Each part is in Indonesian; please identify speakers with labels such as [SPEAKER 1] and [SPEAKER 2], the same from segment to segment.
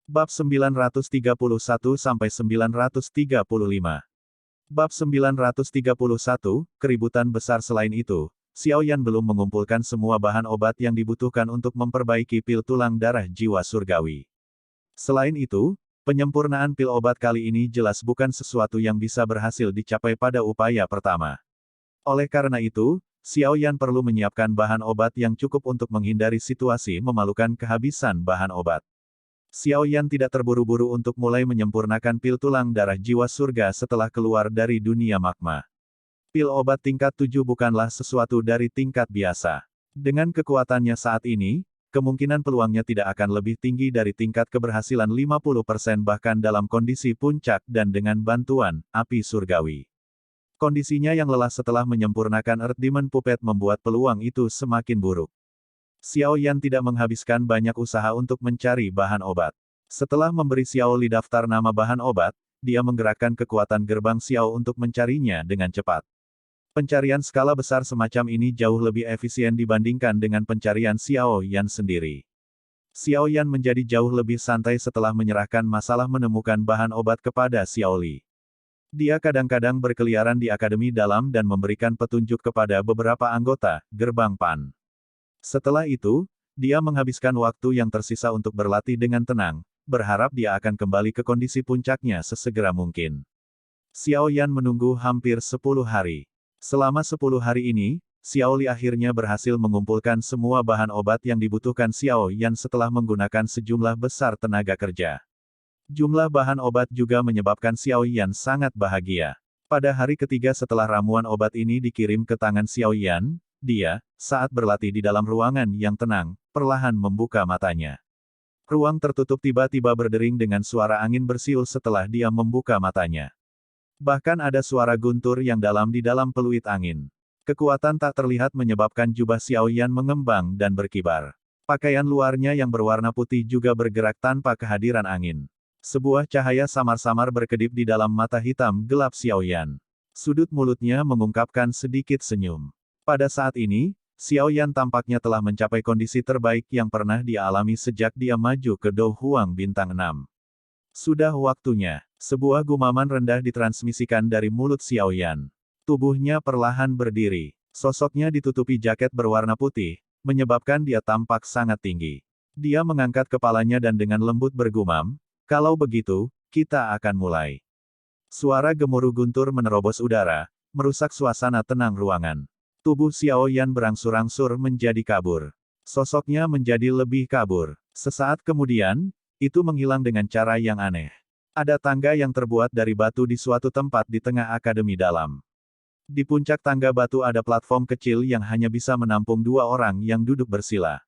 [SPEAKER 1] Bab 931-935. Bab 931, keributan besar. Selain itu, Xiao Yan belum mengumpulkan semua bahan obat yang dibutuhkan untuk memperbaiki pil tulang darah jiwa surgawi. Selain itu, penyempurnaan pil obat kali ini jelas bukan sesuatu yang bisa berhasil dicapai pada upaya pertama. Oleh karena itu, Xiao Yan perlu menyiapkan bahan obat yang cukup untuk menghindari situasi memalukan kehabisan bahan obat. Xiao Yan tidak terburu-buru untuk mulai menyempurnakan pil tulang darah jiwa surga setelah keluar dari dunia magma. Pil obat tingkat 7 bukanlah sesuatu dari tingkat biasa. Dengan kekuatannya saat ini, kemungkinan peluangnya tidak akan lebih tinggi dari tingkat keberhasilan 50% bahkan dalam kondisi puncak dan dengan bantuan api surgawi. Kondisinya yang lelah setelah menyempurnakan Earth Demon Puppet membuat peluang itu semakin buruk. Xiao Yan tidak menghabiskan banyak usaha untuk mencari bahan obat. Setelah memberi Xiao Li daftar nama bahan obat, dia menggerakkan kekuatan gerbang Xiao untuk mencarinya dengan cepat. Pencarian skala besar semacam ini jauh lebih efisien dibandingkan dengan pencarian Xiao Yan sendiri. Xiao Yan menjadi jauh lebih santai setelah menyerahkan masalah menemukan bahan obat kepada Xiao Li. Dia kadang-kadang berkeliaran di akademi dalam dan memberikan petunjuk kepada beberapa anggota gerbang PAN. Setelah itu, dia menghabiskan waktu yang tersisa untuk berlatih dengan tenang, berharap dia akan kembali ke kondisi puncaknya sesegera mungkin. Xiao Yan menunggu hampir 10 hari. Selama 10 hari ini, Xiao Li akhirnya berhasil mengumpulkan semua bahan obat yang dibutuhkan Xiao Yan setelah menggunakan sejumlah besar tenaga kerja. Jumlah bahan obat juga menyebabkan Xiao Yan sangat bahagia. Pada hari ketiga setelah ramuan obat ini dikirim ke tangan Xiao Yan, dia, saat berlatih di dalam ruangan yang tenang, perlahan membuka matanya. Ruang tertutup tiba-tiba berdering dengan suara angin bersiul setelah dia membuka matanya. Bahkan ada suara guntur yang dalam di dalam peluit angin. Kekuatan tak terlihat menyebabkan jubah Xiao Yan mengembang dan berkibar. Pakaian luarnya yang berwarna putih juga bergerak tanpa kehadiran angin. Sebuah cahaya samar-samar berkedip di dalam mata hitam gelap Xiao Yan. Sudut mulutnya mengungkapkan sedikit senyum. Pada saat ini, Xiao Yan tampaknya telah mencapai kondisi terbaik yang pernah dia alami sejak dia maju ke Do Huang Bintang 6. Sudah waktunya. Sebuah gumaman rendah ditransmisikan dari mulut Xiao Yan. Tubuhnya perlahan berdiri. Sosoknya ditutupi jaket berwarna putih, menyebabkan dia tampak sangat tinggi. Dia mengangkat kepalanya dan dengan lembut bergumam, "Kalau begitu, kita akan mulai." Suara gemuruh guntur menerobos udara, merusak suasana tenang ruangan. Tubuh Xiao Yan berangsur-angsur menjadi kabur. Sosoknya menjadi lebih kabur. Sesaat kemudian, itu menghilang dengan cara yang aneh. Ada tangga yang terbuat dari batu di suatu tempat di tengah akademi dalam. Di puncak tangga batu ada platform kecil yang hanya bisa menampung 2 orang yang duduk bersila.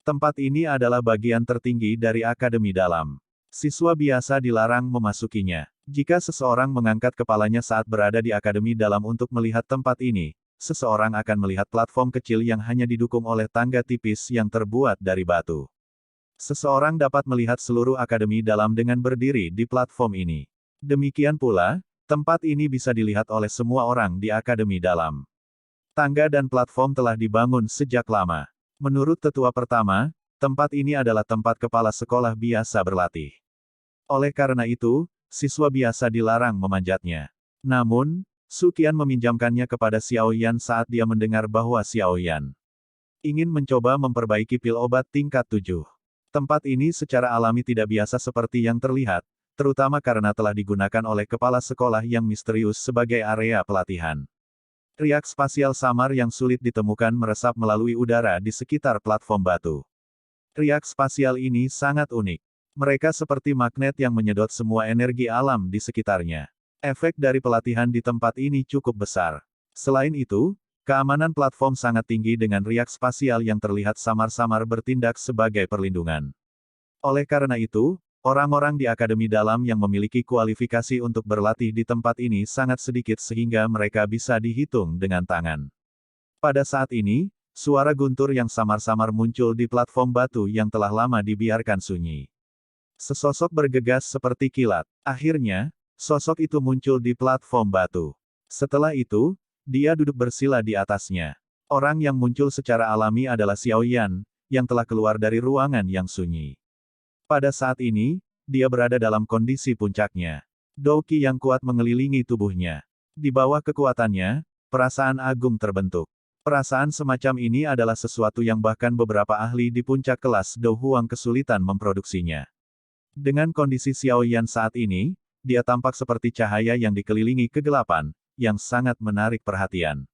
[SPEAKER 1] Tempat ini adalah bagian tertinggi dari akademi dalam. Siswa biasa dilarang memasukinya. Jika seseorang mengangkat kepalanya saat berada di akademi dalam untuk melihat tempat ini, seseorang akan melihat platform kecil yang hanya didukung oleh tangga tipis yang terbuat dari batu. Seseorang dapat melihat seluruh akademi dalam dengan berdiri di platform ini. Demikian pula, tempat ini bisa dilihat oleh semua orang di akademi dalam. Tangga dan platform telah dibangun sejak lama. Menurut tetua pertama, tempat ini adalah tempat kepala sekolah biasa berlatih. Oleh karena itu, siswa biasa dilarang memanjatnya. Namun, Su Qian meminjamkannya kepada Xiao Yan saat dia mendengar bahwa Xiao Yan ingin mencoba memperbaiki pil obat tingkat 7. Tempat ini secara alami tidak biasa seperti yang terlihat, terutama karena telah digunakan oleh kepala sekolah yang misterius sebagai area pelatihan. Riak spasial samar yang sulit ditemukan meresap melalui udara di sekitar platform batu. Riak spasial ini sangat unik. Mereka seperti magnet yang menyedot semua energi alam di sekitarnya. Efek dari pelatihan di tempat ini cukup besar. Selain itu, keamanan platform sangat tinggi dengan riak spasial yang terlihat samar-samar bertindak sebagai perlindungan. Oleh karena itu, orang-orang di akademi dalam yang memiliki kualifikasi untuk berlatih di tempat ini sangat sedikit sehingga mereka bisa dihitung dengan tangan. Pada saat ini, suara guntur yang samar-samar muncul di platform batu yang telah lama dibiarkan sunyi. Sesosok bergegas seperti kilat. Akhirnya, sosok itu muncul di platform batu. Setelah itu, dia duduk bersila di atasnya. Orang yang muncul secara alami adalah Xiao Yan, yang telah keluar dari ruangan yang sunyi. Pada saat ini, dia berada dalam kondisi puncaknya. Dou Qi yang kuat mengelilingi tubuhnya. Di bawah kekuatannya, perasaan agung terbentuk. Perasaan semacam ini adalah sesuatu yang bahkan beberapa ahli di puncak kelas Dou Huang kesulitan memproduksinya. Dengan kondisi Xiao Yan saat ini, dia tampak seperti cahaya yang dikelilingi kegelapan, yang sangat menarik perhatian.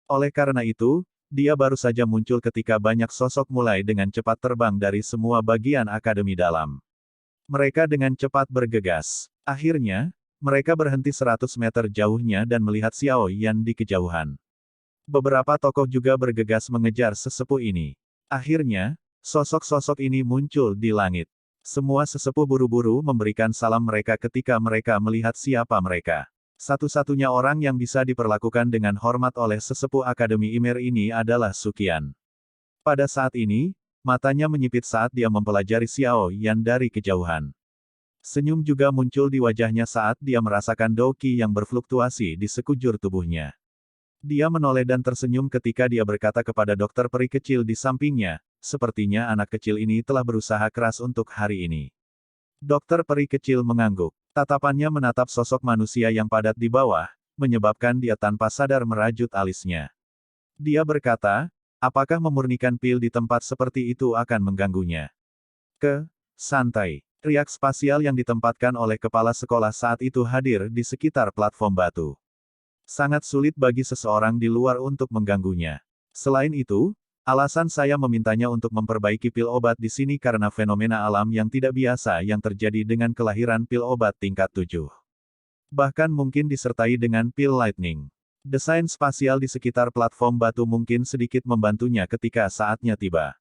[SPEAKER 1] Oleh karena itu, dia baru saja muncul ketika banyak sosok mulai dengan cepat terbang dari semua bagian akademi dalam. Mereka dengan cepat bergegas. Akhirnya, mereka berhenti 100 meter jauhnya dan melihat Xiao Yan di kejauhan. Beberapa tokoh juga bergegas mengejar sesepuh ini. Akhirnya, sosok-sosok ini muncul di langit. Semua sesepuh buru-buru memberikan salam mereka ketika mereka melihat siapa mereka. Satu-satunya orang yang bisa diperlakukan dengan hormat oleh sesepuh Akademi Imer ini adalah Suqian. Pada saat ini, matanya menyipit saat dia mempelajari Xiao Yan dari kejauhan. Senyum juga muncul di wajahnya saat dia merasakan Dou Qi yang berfluktuasi di sekujur tubuhnya. Dia menoleh dan tersenyum ketika dia berkata kepada dokter peri kecil di sampingnya, sepertinya anak kecil ini telah berusaha keras untuk hari ini. Dokter peri kecil mengangguk. Tatapannya menatap sosok manusia yang padat di bawah, menyebabkan dia tanpa sadar merajut alisnya. Dia berkata, apakah memurnikan pil di tempat seperti itu akan mengganggunya? Santai. Riak spasial yang ditempatkan oleh kepala sekolah saat itu hadir di sekitar platform batu. Sangat sulit bagi seseorang di luar untuk mengganggunya. Selain itu, alasan saya memintanya untuk memperbaiki pil obat di sini karena fenomena alam yang tidak biasa yang terjadi dengan kelahiran pil obat tingkat 7. Bahkan mungkin disertai dengan pil lightning. Desain spasial di sekitar platform batu mungkin sedikit membantunya ketika saatnya tiba.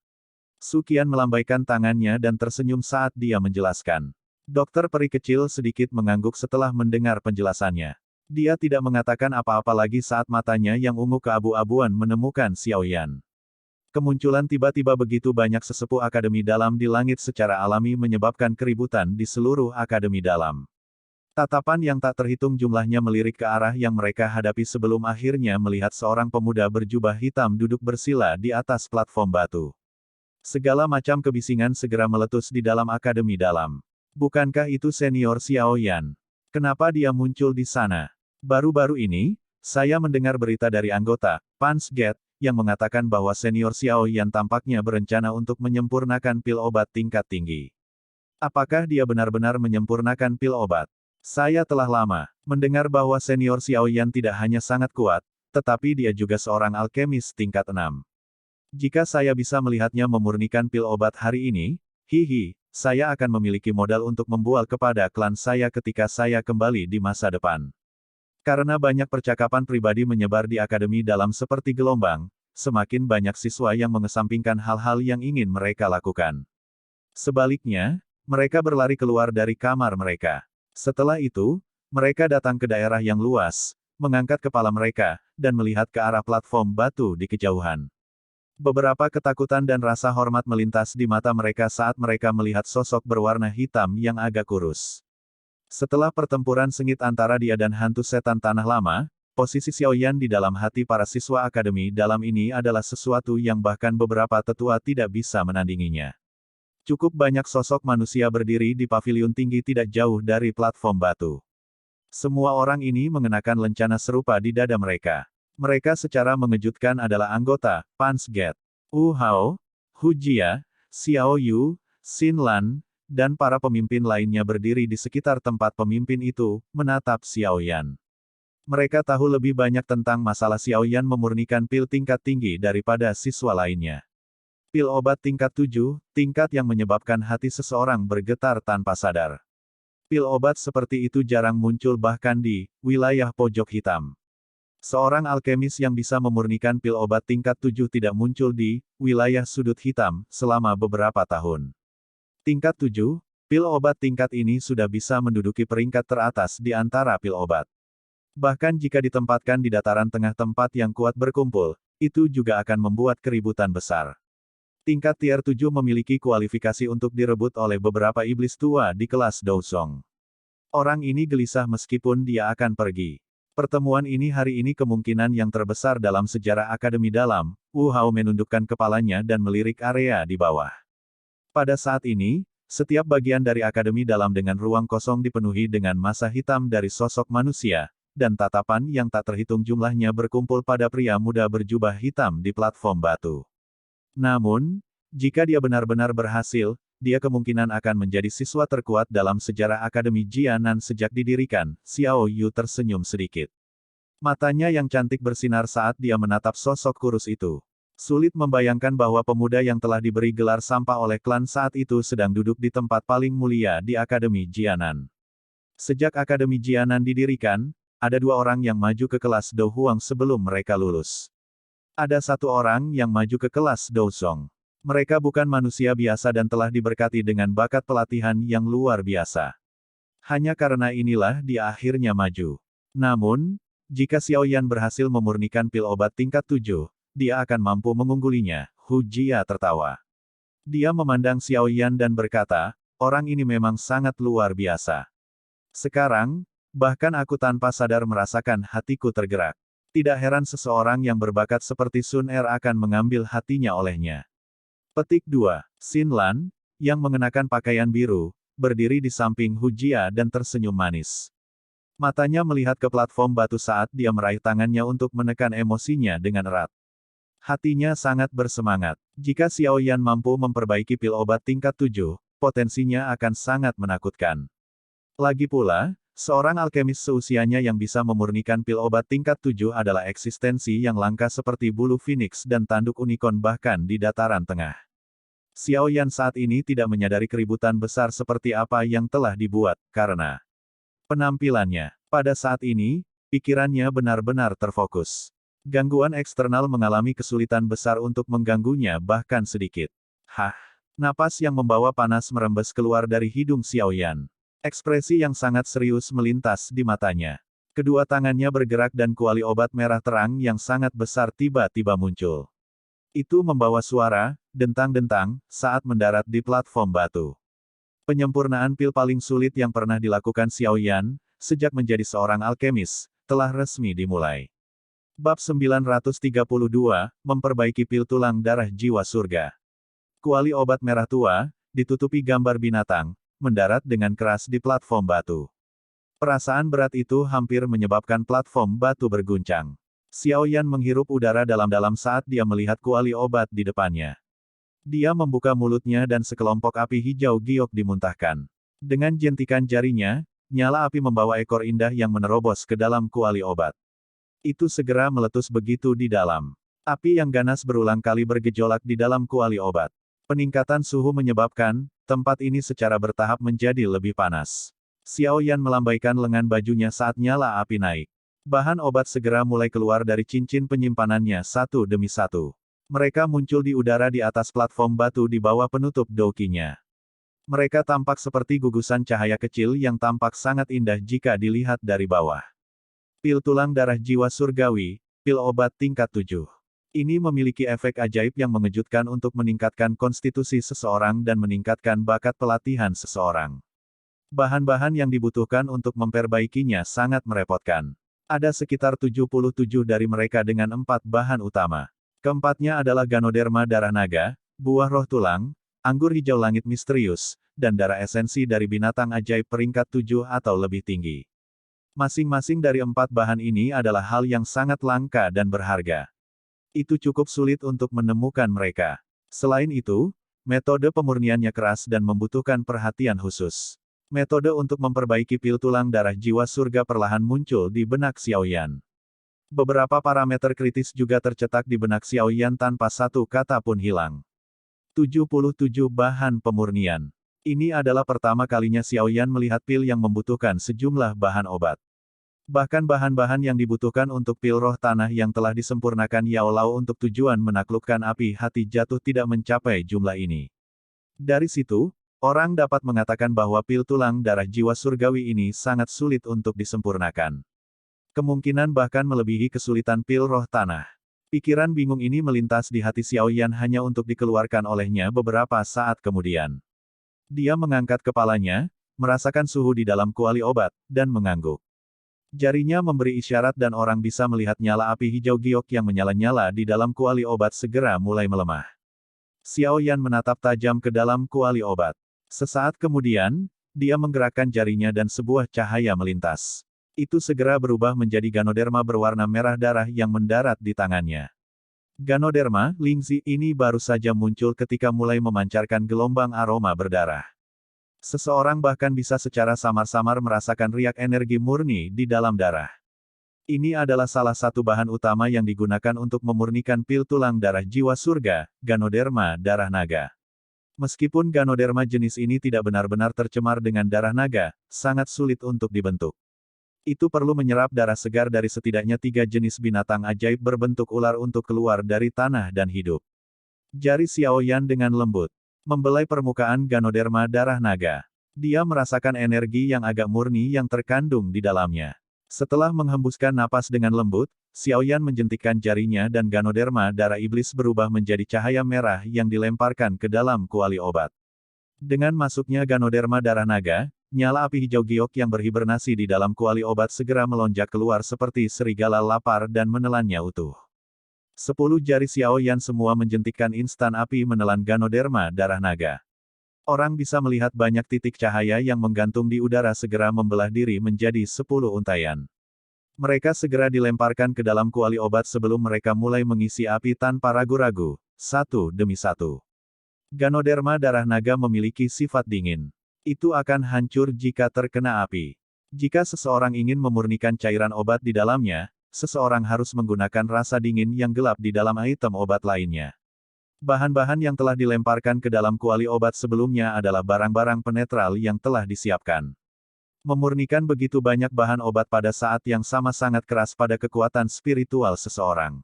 [SPEAKER 1] Suqian melambaikan tangannya dan tersenyum saat dia menjelaskan. Dokter peri kecil sedikit mengangguk setelah mendengar penjelasannya. Dia tidak mengatakan apa-apa lagi saat matanya yang ungu keabu-abuan menemukan Xiao Yan. Kemunculan tiba-tiba begitu banyak sesepuh akademi dalam di langit secara alami menyebabkan keributan di seluruh akademi dalam. Tatapan yang tak terhitung jumlahnya melirik ke arah yang mereka hadapi sebelum akhirnya melihat seorang pemuda berjubah hitam duduk bersila di atas platform batu. Segala macam kebisingan segera meletus di dalam akademi dalam. Bukankah itu senior Xiao Yan? Kenapa dia muncul di sana? Baru-baru ini, saya mendengar berita dari anggota Punch Gate yang mengatakan bahwa senior Xiao Yan tampaknya berencana untuk menyempurnakan pil obat tingkat tinggi. Apakah dia benar-benar menyempurnakan pil obat? Saya telah lama mendengar bahwa senior Xiao Yan tidak hanya sangat kuat, tetapi dia juga seorang alkemis tingkat 6. Jika saya bisa melihatnya memurnikan pil obat hari ini, saya akan memiliki modal untuk membual kepada klan saya ketika saya kembali di masa depan. Karena banyak percakapan pribadi menyebar di akademi dalam seperti gelombang, semakin banyak siswa yang mengesampingkan hal-hal yang ingin mereka lakukan. Sebaliknya, mereka berlari keluar dari kamar mereka. Setelah itu, mereka datang ke daerah yang luas, mengangkat kepala mereka, dan melihat ke arah platform batu di kejauhan. Beberapa ketakutan dan rasa hormat melintas di mata mereka saat mereka melihat sosok berwarna hitam yang agak kurus. Setelah pertempuran sengit antara dia dan hantu setan tanah lama, posisi Xiao Yan di dalam hati para siswa akademi dalam ini adalah sesuatu yang bahkan beberapa tetua tidak bisa menandinginya. Cukup banyak sosok manusia berdiri di paviliun tinggi tidak jauh dari platform batu. Semua orang ini mengenakan lencana serupa di dada mereka. Mereka secara mengejutkan adalah anggota Punch Gate. Wu Hao, Hu Jia, Xiao Yu, Xin Lan, dan para pemimpin lainnya berdiri di sekitar tempat pemimpin itu, menatap Xiao Yan. Mereka tahu lebih banyak tentang masalah Xiao Yan memurnikan pil tingkat tinggi daripada siswa lainnya. Pil obat tingkat 7, tingkat yang menyebabkan hati seseorang bergetar tanpa sadar. Pil obat seperti itu jarang muncul bahkan di wilayah pojok hitam. Seorang alkemis yang bisa memurnikan pil obat tingkat 7 tidak muncul di wilayah sudut hitam selama beberapa tahun. Tingkat 7, pil obat tingkat ini sudah bisa menduduki peringkat teratas di antara pil obat. Bahkan jika ditempatkan di dataran tengah tempat yang kuat berkumpul, itu juga akan membuat keributan besar. Tingkat tier 7 memiliki kualifikasi untuk direbut oleh beberapa iblis tua di kelas Dousong. Orang ini gelisah meskipun dia akan pergi. Pertemuan ini hari ini kemungkinan yang terbesar dalam sejarah akademi dalam. Wu Hao menundukkan kepalanya dan melirik area di bawah. Pada saat ini, Setiap bagian dari akademi dalam dengan ruang kosong dipenuhi dengan massa hitam dari sosok manusia, dan tatapan yang tak terhitung jumlahnya berkumpul pada pria muda berjubah hitam di platform batu. Namun, jika dia benar-benar berhasil, dia kemungkinan akan menjadi siswa terkuat dalam sejarah Akademi Jianan sejak didirikan. Xiao Yu tersenyum sedikit. Matanya yang cantik bersinar saat dia menatap sosok kurus itu. Sulit membayangkan bahwa pemuda yang telah diberi gelar sampah oleh klan saat itu sedang duduk di tempat paling mulia di Akademi Jianan. Sejak Akademi Jianan didirikan, ada dua orang yang maju ke kelas Dou Huang sebelum mereka lulus. Ada satu orang yang maju ke kelas Dou Song. Mereka bukan manusia biasa dan telah diberkati dengan bakat pelatihan yang luar biasa. Hanya karena inilah dia akhirnya maju. Namun, jika Xiao Yan berhasil memurnikan pil obat tingkat 7, dia akan mampu mengunggulinya. Hu Jia tertawa. Dia memandang Xiao Yan dan berkata, orang ini memang sangat luar biasa. Sekarang, bahkan aku tanpa sadar merasakan hatiku tergerak. Tidak heran seseorang yang berbakat seperti Sun Er akan mengambil hatinya olehnya. Petik 2. Xin Lan, yang mengenakan pakaian biru, berdiri di samping Hu Jia dan tersenyum manis. Matanya melihat ke platform batu saat dia meraih tangannya untuk menekan emosinya dengan erat. Hatinya sangat bersemangat. Jika Xiao Yan mampu memperbaiki pil obat tingkat 7, potensinya akan sangat menakutkan. Lagi pula, seorang alkemis seusianya yang bisa memurnikan pil obat tingkat 7 adalah eksistensi yang langka seperti bulu phoenix dan tanduk unicorn bahkan di dataran tengah. Xiao Yan saat ini tidak menyadari keributan besar seperti apa yang telah dibuat, karena penampilannya. Pada saat ini, pikirannya benar-benar terfokus. Gangguan eksternal mengalami kesulitan besar untuk mengganggunya bahkan sedikit. Hah! Napas yang membawa panas merembes keluar dari hidung Xiao Yan. Ekspresi yang sangat serius melintas di matanya. Kedua tangannya bergerak dan kuali obat merah terang yang sangat besar tiba-tiba muncul. Itu membawa suara, dentang-dentang, saat mendarat di platform batu. Penyempurnaan pil paling sulit yang pernah dilakukan Xiao Yan, sejak menjadi seorang alkemis, telah resmi dimulai. Bab 932, memperbaiki pil tulang darah jiwa surga. Kuali obat merah tua, ditutupi gambar binatang, mendarat dengan keras di platform batu. Perasaan berat itu hampir menyebabkan platform batu berguncang. Xiao Yan menghirup udara dalam-dalam saat dia melihat kuali obat di depannya. Dia membuka mulutnya dan sekelompok api hijau giok dimuntahkan. Dengan jentikan jarinya, nyala api membawa ekor indah yang menerobos ke dalam kuali obat. Itu segera meletus begitu di dalam. Api yang ganas berulang kali bergejolak di dalam kuali obat. Peningkatan suhu menyebabkan tempat ini secara bertahap menjadi lebih panas. Xiao Yan melambaikan lengan bajunya saat nyala api naik. Bahan obat segera mulai keluar dari cincin penyimpanannya satu demi satu. Mereka muncul di udara di atas platform batu di bawah penutup doukinya. Mereka tampak seperti gugusan cahaya kecil yang tampak sangat indah jika dilihat dari bawah. Pil tulang darah jiwa surgawi, pil obat tingkat 7. Ini memiliki efek ajaib yang mengejutkan untuk meningkatkan konstitusi seseorang dan meningkatkan bakat pelatihan seseorang. Bahan-bahan yang dibutuhkan untuk memperbaikinya sangat merepotkan. Ada sekitar 77 dari mereka dengan 4 bahan utama. Keempatnya adalah Ganoderma darah naga, buah roh tulang, anggur hijau langit misterius, dan darah esensi dari binatang ajaib peringkat 7 atau lebih tinggi. Masing-masing dari 4 bahan ini adalah hal yang sangat langka dan berharga. Itu cukup sulit untuk menemukan mereka. Selain itu, metode pemurniannya keras dan membutuhkan perhatian khusus. Metode untuk memperbaiki pil tulang darah jiwa surga perlahan muncul di benak Xiao Yan. Beberapa parameter kritis juga tercetak di benak Xiao Yan tanpa satu kata pun hilang. 77 bahan pemurnian. Ini adalah pertama kalinya Xiao Yan melihat pil yang membutuhkan sejumlah bahan obat. Bahkan bahan-bahan yang dibutuhkan untuk pil roh tanah yang telah disempurnakan Yao Lao untuk tujuan menaklukkan api hati jatuh tidak mencapai jumlah ini. Dari situ, orang dapat mengatakan bahwa pil tulang darah jiwa surgawi ini sangat sulit untuk disempurnakan. Kemungkinan bahkan melebihi kesulitan pil roh tanah. Pikiran bingung ini melintas di hati Xiao Yan hanya untuk dikeluarkan olehnya beberapa saat kemudian. Dia mengangkat kepalanya, merasakan suhu di dalam kuali obat, dan mengangguk. Jarinya memberi isyarat dan orang bisa melihat nyala api hijau giok yang menyala-nyala di dalam kuali obat segera mulai melemah. Xiao Yan menatap tajam ke dalam kuali obat. Sesaat kemudian, dia menggerakkan jarinya dan sebuah cahaya melintas. Itu segera berubah menjadi Ganoderma berwarna merah darah yang mendarat di tangannya. Ganoderma, Lingzi ini baru saja muncul ketika mulai memancarkan gelombang aroma berdarah. Seseorang bahkan bisa secara samar-samar merasakan riak energi murni di dalam darah. Ini adalah salah satu bahan utama yang digunakan untuk memurnikan pil tulang darah jiwa surga, Ganoderma darah naga. Meskipun Ganoderma jenis ini tidak benar-benar tercemar dengan darah naga, sangat sulit untuk dibentuk. Itu perlu menyerap darah segar dari setidaknya 3 jenis binatang ajaib berbentuk ular untuk keluar dari tanah dan hidup. Jari Xiaoyan dengan lembut membelai permukaan Ganoderma darah naga. Dia merasakan energi yang agak murni yang terkandung di dalamnya. Setelah menghembuskan napas dengan lembut, Xiaoyan menjentikkan jarinya dan Ganoderma darah iblis berubah menjadi cahaya merah yang dilemparkan ke dalam kuali obat. Dengan masuknya Ganoderma darah naga, nyala api hijau giok yang berhibernasi di dalam kuali obat segera melonjak keluar seperti serigala lapar dan menelannya utuh. 10 jari Xiaoyan semua menjentikkan instan api menelan Ganoderma darah naga. Orang bisa melihat banyak titik cahaya yang menggantung di udara segera membelah diri menjadi 10 untaian. Mereka segera dilemparkan ke dalam kuali obat sebelum mereka mulai mengisi api tanpa ragu-ragu, satu demi satu. Ganoderma darah naga memiliki sifat dingin. Itu akan hancur jika terkena api. Jika seseorang ingin memurnikan cairan obat di dalamnya, seseorang harus menggunakan rasa dingin yang gelap di dalam item obat lainnya. Bahan-bahan yang telah dilemparkan ke dalam kuali obat sebelumnya adalah barang-barang penetral yang telah disiapkan. Memurnikan begitu banyak bahan obat pada saat yang sama sangat keras pada kekuatan spiritual seseorang.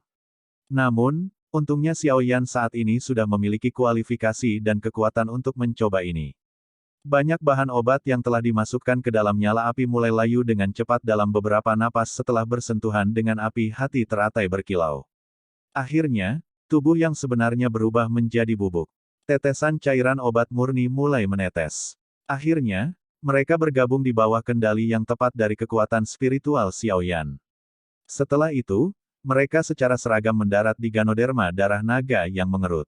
[SPEAKER 1] Namun, untungnya Xiaoyan saat ini sudah memiliki kualifikasi dan kekuatan untuk mencoba ini. Banyak bahan obat yang telah dimasukkan ke dalam nyala api mulai layu dengan cepat dalam beberapa napas setelah bersentuhan dengan api hati teratai berkilau. Akhirnya, tubuh yang sebenarnya berubah menjadi bubuk. Tetesan cairan obat murni mulai menetes. Akhirnya, mereka bergabung di bawah kendali yang tepat dari kekuatan spiritual Xiaoyan. Setelah itu, mereka secara seragam mendarat di Ganoderma darah naga yang mengerut.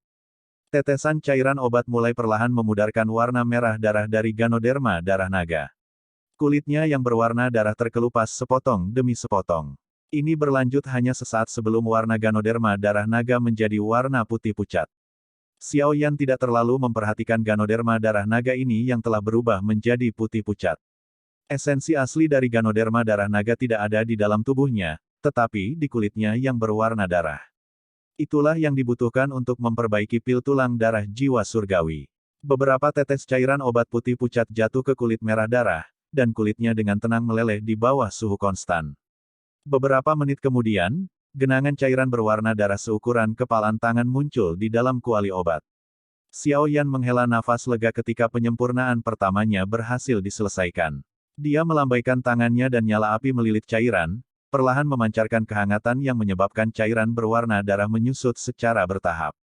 [SPEAKER 1] Tetesan cairan obat mulai perlahan memudarkan warna merah darah dari Ganoderma darah naga. Kulitnya yang berwarna darah terkelupas sepotong demi sepotong. Ini berlanjut hanya sesaat sebelum warna Ganoderma darah naga menjadi warna putih pucat. Xiaoyan tidak terlalu memperhatikan Ganoderma darah naga ini yang telah berubah menjadi putih pucat. Esensi asli dari Ganoderma darah naga tidak ada di dalam tubuhnya, tetapi di kulitnya yang berwarna darah. Itulah yang dibutuhkan untuk memperbaiki pil tulang darah jiwa surgawi. Beberapa tetes cairan obat putih pucat jatuh ke kulit merah darah, dan kulitnya dengan tenang meleleh di bawah suhu konstan. Beberapa menit kemudian, genangan cairan berwarna darah seukuran kepalan tangan muncul di dalam kuali obat. Xiaoyan menghela nafas lega ketika penyempurnaan pertamanya berhasil diselesaikan. Dia melambaikan tangannya dan nyala api melilit cairan, perlahan memancarkan kehangatan yang menyebabkan cairan berwarna darah menyusut secara bertahap.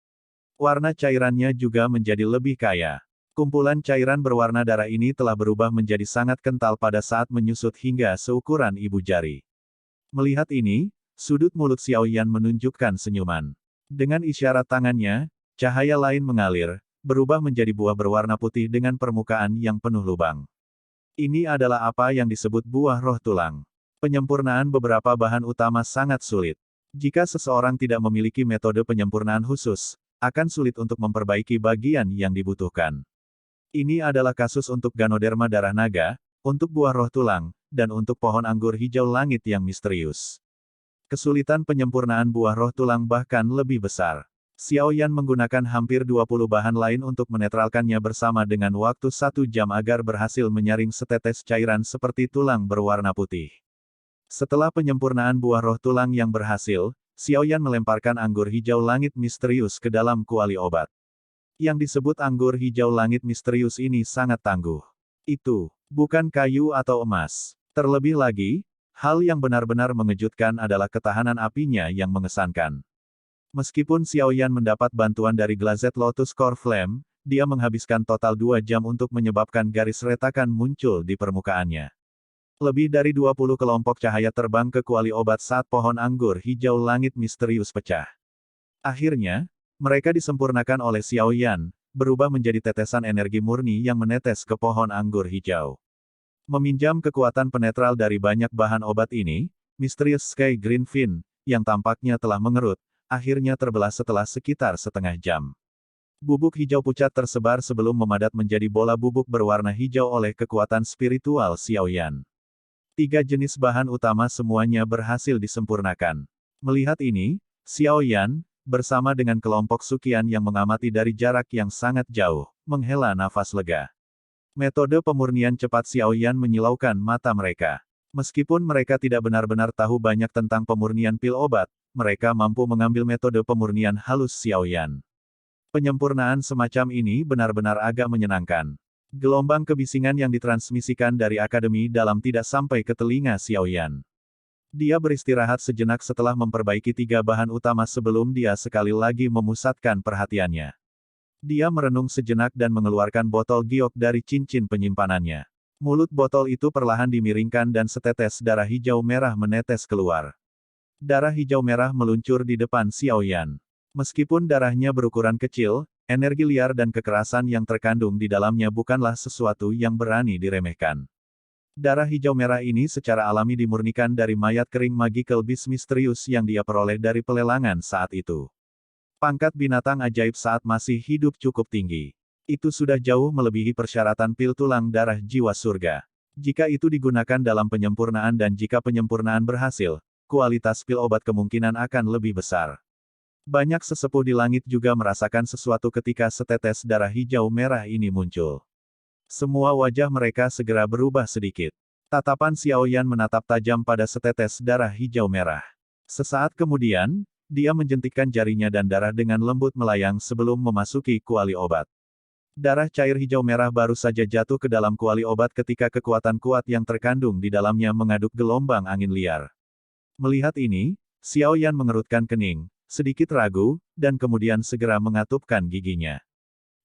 [SPEAKER 1] Warna cairannya juga menjadi lebih kaya. Kumpulan cairan berwarna darah ini telah berubah menjadi sangat kental pada saat menyusut hingga seukuran ibu jari. Melihat ini, sudut mulut Xiaoyan menunjukkan senyuman. Dengan isyarat tangannya, cahaya lain mengalir, berubah menjadi buah berwarna putih dengan permukaan yang penuh lubang. Ini adalah apa yang disebut buah roh tulang. Penyempurnaan beberapa bahan utama sangat sulit. Jika seseorang tidak memiliki metode penyempurnaan khusus, akan sulit untuk memperbaiki bagian yang dibutuhkan. Ini adalah kasus untuk Ganoderma darah naga, untuk buah roh tulang, dan untuk pohon anggur hijau langit yang misterius. Kesulitan penyempurnaan buah roh tulang bahkan lebih besar. Xiaoyan menggunakan hampir 20 bahan lain untuk menetralkannya bersama dengan waktu 1 jam agar berhasil menyaring setetes cairan seperti tulang berwarna putih. Setelah penyempurnaan buah roh tulang yang berhasil, Xiaoyan melemparkan anggur hijau langit misterius ke dalam kuali obat. Yang disebut anggur hijau langit misterius ini sangat tangguh. Itu bukan kayu atau emas. Terlebih lagi, hal yang benar-benar mengejutkan adalah ketahanan apinya yang mengesankan. Meskipun Xiaoyan mendapat bantuan dari Glazed Lotus Core Flame, dia menghabiskan total 2 jam untuk menyebabkan garis retakan muncul di permukaannya. Lebih dari 20 kelompok cahaya terbang ke kuali obat saat pohon anggur hijau langit misterius pecah. Akhirnya, mereka disempurnakan oleh Xiaoyan, berubah menjadi tetesan energi murni yang menetes ke pohon anggur hijau. Meminjam kekuatan penetral dari banyak bahan obat ini, misterius Sky Green Fin, yang tampaknya telah mengerut, akhirnya terbelah setelah sekitar setengah jam. Bubuk hijau pucat tersebar sebelum memadat menjadi bola bubuk berwarna hijau oleh kekuatan spiritual Xiaoyan. 3 jenis bahan utama semuanya berhasil disempurnakan. Melihat ini, Xiaoyan, bersama dengan kelompok Sukian yang mengamati dari jarak yang sangat jauh, menghela nafas lega. Metode pemurnian cepat Xiaoyan menyilaukan mata mereka. Meskipun mereka tidak benar-benar tahu banyak tentang pemurnian pil obat, mereka mampu mengambil metode pemurnian halus Xiaoyan. Penyempurnaan semacam ini benar-benar agak menyenangkan. Gelombang kebisingan yang ditransmisikan dari akademi dalam tidak sampai ke telinga Xiaoyan. Dia beristirahat sejenak setelah memperbaiki 3 bahan utama sebelum dia sekali lagi memusatkan perhatiannya. Dia merenung sejenak dan mengeluarkan botol giok dari cincin penyimpanannya. Mulut botol itu perlahan dimiringkan dan setetes darah hijau merah menetes keluar. Darah hijau merah meluncur di depan Xiaoyan. Meskipun darahnya berukuran kecil, energi liar dan kekerasan yang terkandung di dalamnya bukanlah sesuatu yang berani diremehkan. Darah hijau merah ini secara alami dimurnikan dari mayat kering magical beast misterius yang dia peroleh dari pelelangan saat itu. Pangkat binatang ajaib saat masih hidup cukup tinggi. Itu sudah jauh melebihi persyaratan pil tulang darah jiwa surga. Jika itu digunakan dalam penyempurnaan dan jika penyempurnaan berhasil, kualitas pil obat kemungkinan akan lebih besar. Banyak sesepuh di langit juga merasakan sesuatu ketika setetes darah hijau merah ini muncul. Semua wajah mereka segera berubah sedikit. Tatapan Xiaoyan menatap tajam pada setetes darah hijau merah. Sesaat kemudian, dia menjentikkan jarinya dan darah dengan lembut melayang sebelum memasuki kuali obat. Darah cair hijau merah baru saja jatuh ke dalam kuali obat ketika kekuatan kuat yang terkandung di dalamnya mengaduk gelombang angin liar. Melihat ini, Xiaoyan mengerutkan kening, sedikit ragu, dan kemudian segera mengatupkan giginya.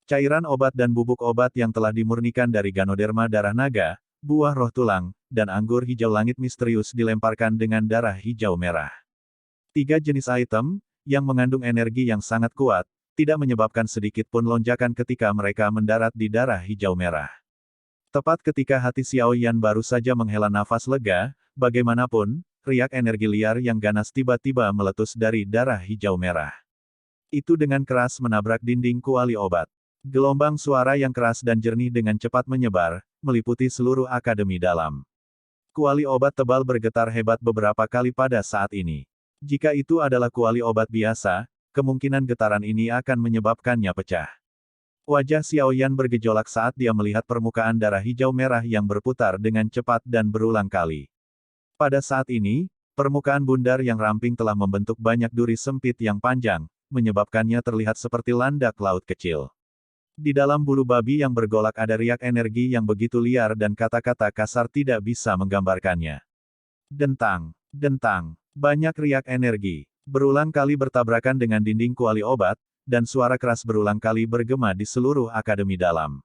[SPEAKER 1] Cairan obat dan bubuk obat yang telah dimurnikan dari Ganoderma darah naga, buah roh tulang, dan anggur hijau langit misterius dilemparkan dengan darah hijau merah. 3 jenis item, yang mengandung energi yang sangat kuat, tidak menyebabkan sedikit pun lonjakan ketika mereka mendarat di darah hijau merah. Tepat ketika hati Xiaoyan baru saja menghela nafas lega, bagaimanapun, riak energi liar yang ganas tiba-tiba meletus dari darah hijau merah. Itu dengan keras menabrak dinding kuali obat. Gelombang suara yang keras dan jernih dengan cepat menyebar, meliputi seluruh akademi dalam. Kuali obat tebal bergetar hebat beberapa kali pada saat ini. Jika itu adalah kuali obat biasa, kemungkinan getaran ini akan menyebabkannya pecah. Wajah Xiaoyan bergejolak saat dia melihat permukaan darah hijau merah yang berputar dengan cepat dan berulang kali. Pada saat ini, permukaan bundar yang ramping telah membentuk banyak duri sempit yang panjang, menyebabkannya terlihat seperti landak laut kecil. Di dalam bulu babi yang bergolak ada riak energi yang begitu liar dan kata-kata kasar tidak bisa menggambarkannya. Dentang, dentang, banyak riak energi, berulang kali bertabrakan dengan dinding kuali obat, dan suara keras berulang kali bergema di seluruh akademi dalam.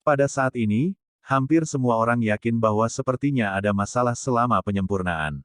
[SPEAKER 1] Pada saat ini, hampir semua orang yakin bahwa sepertinya ada masalah selama penyempurnaan.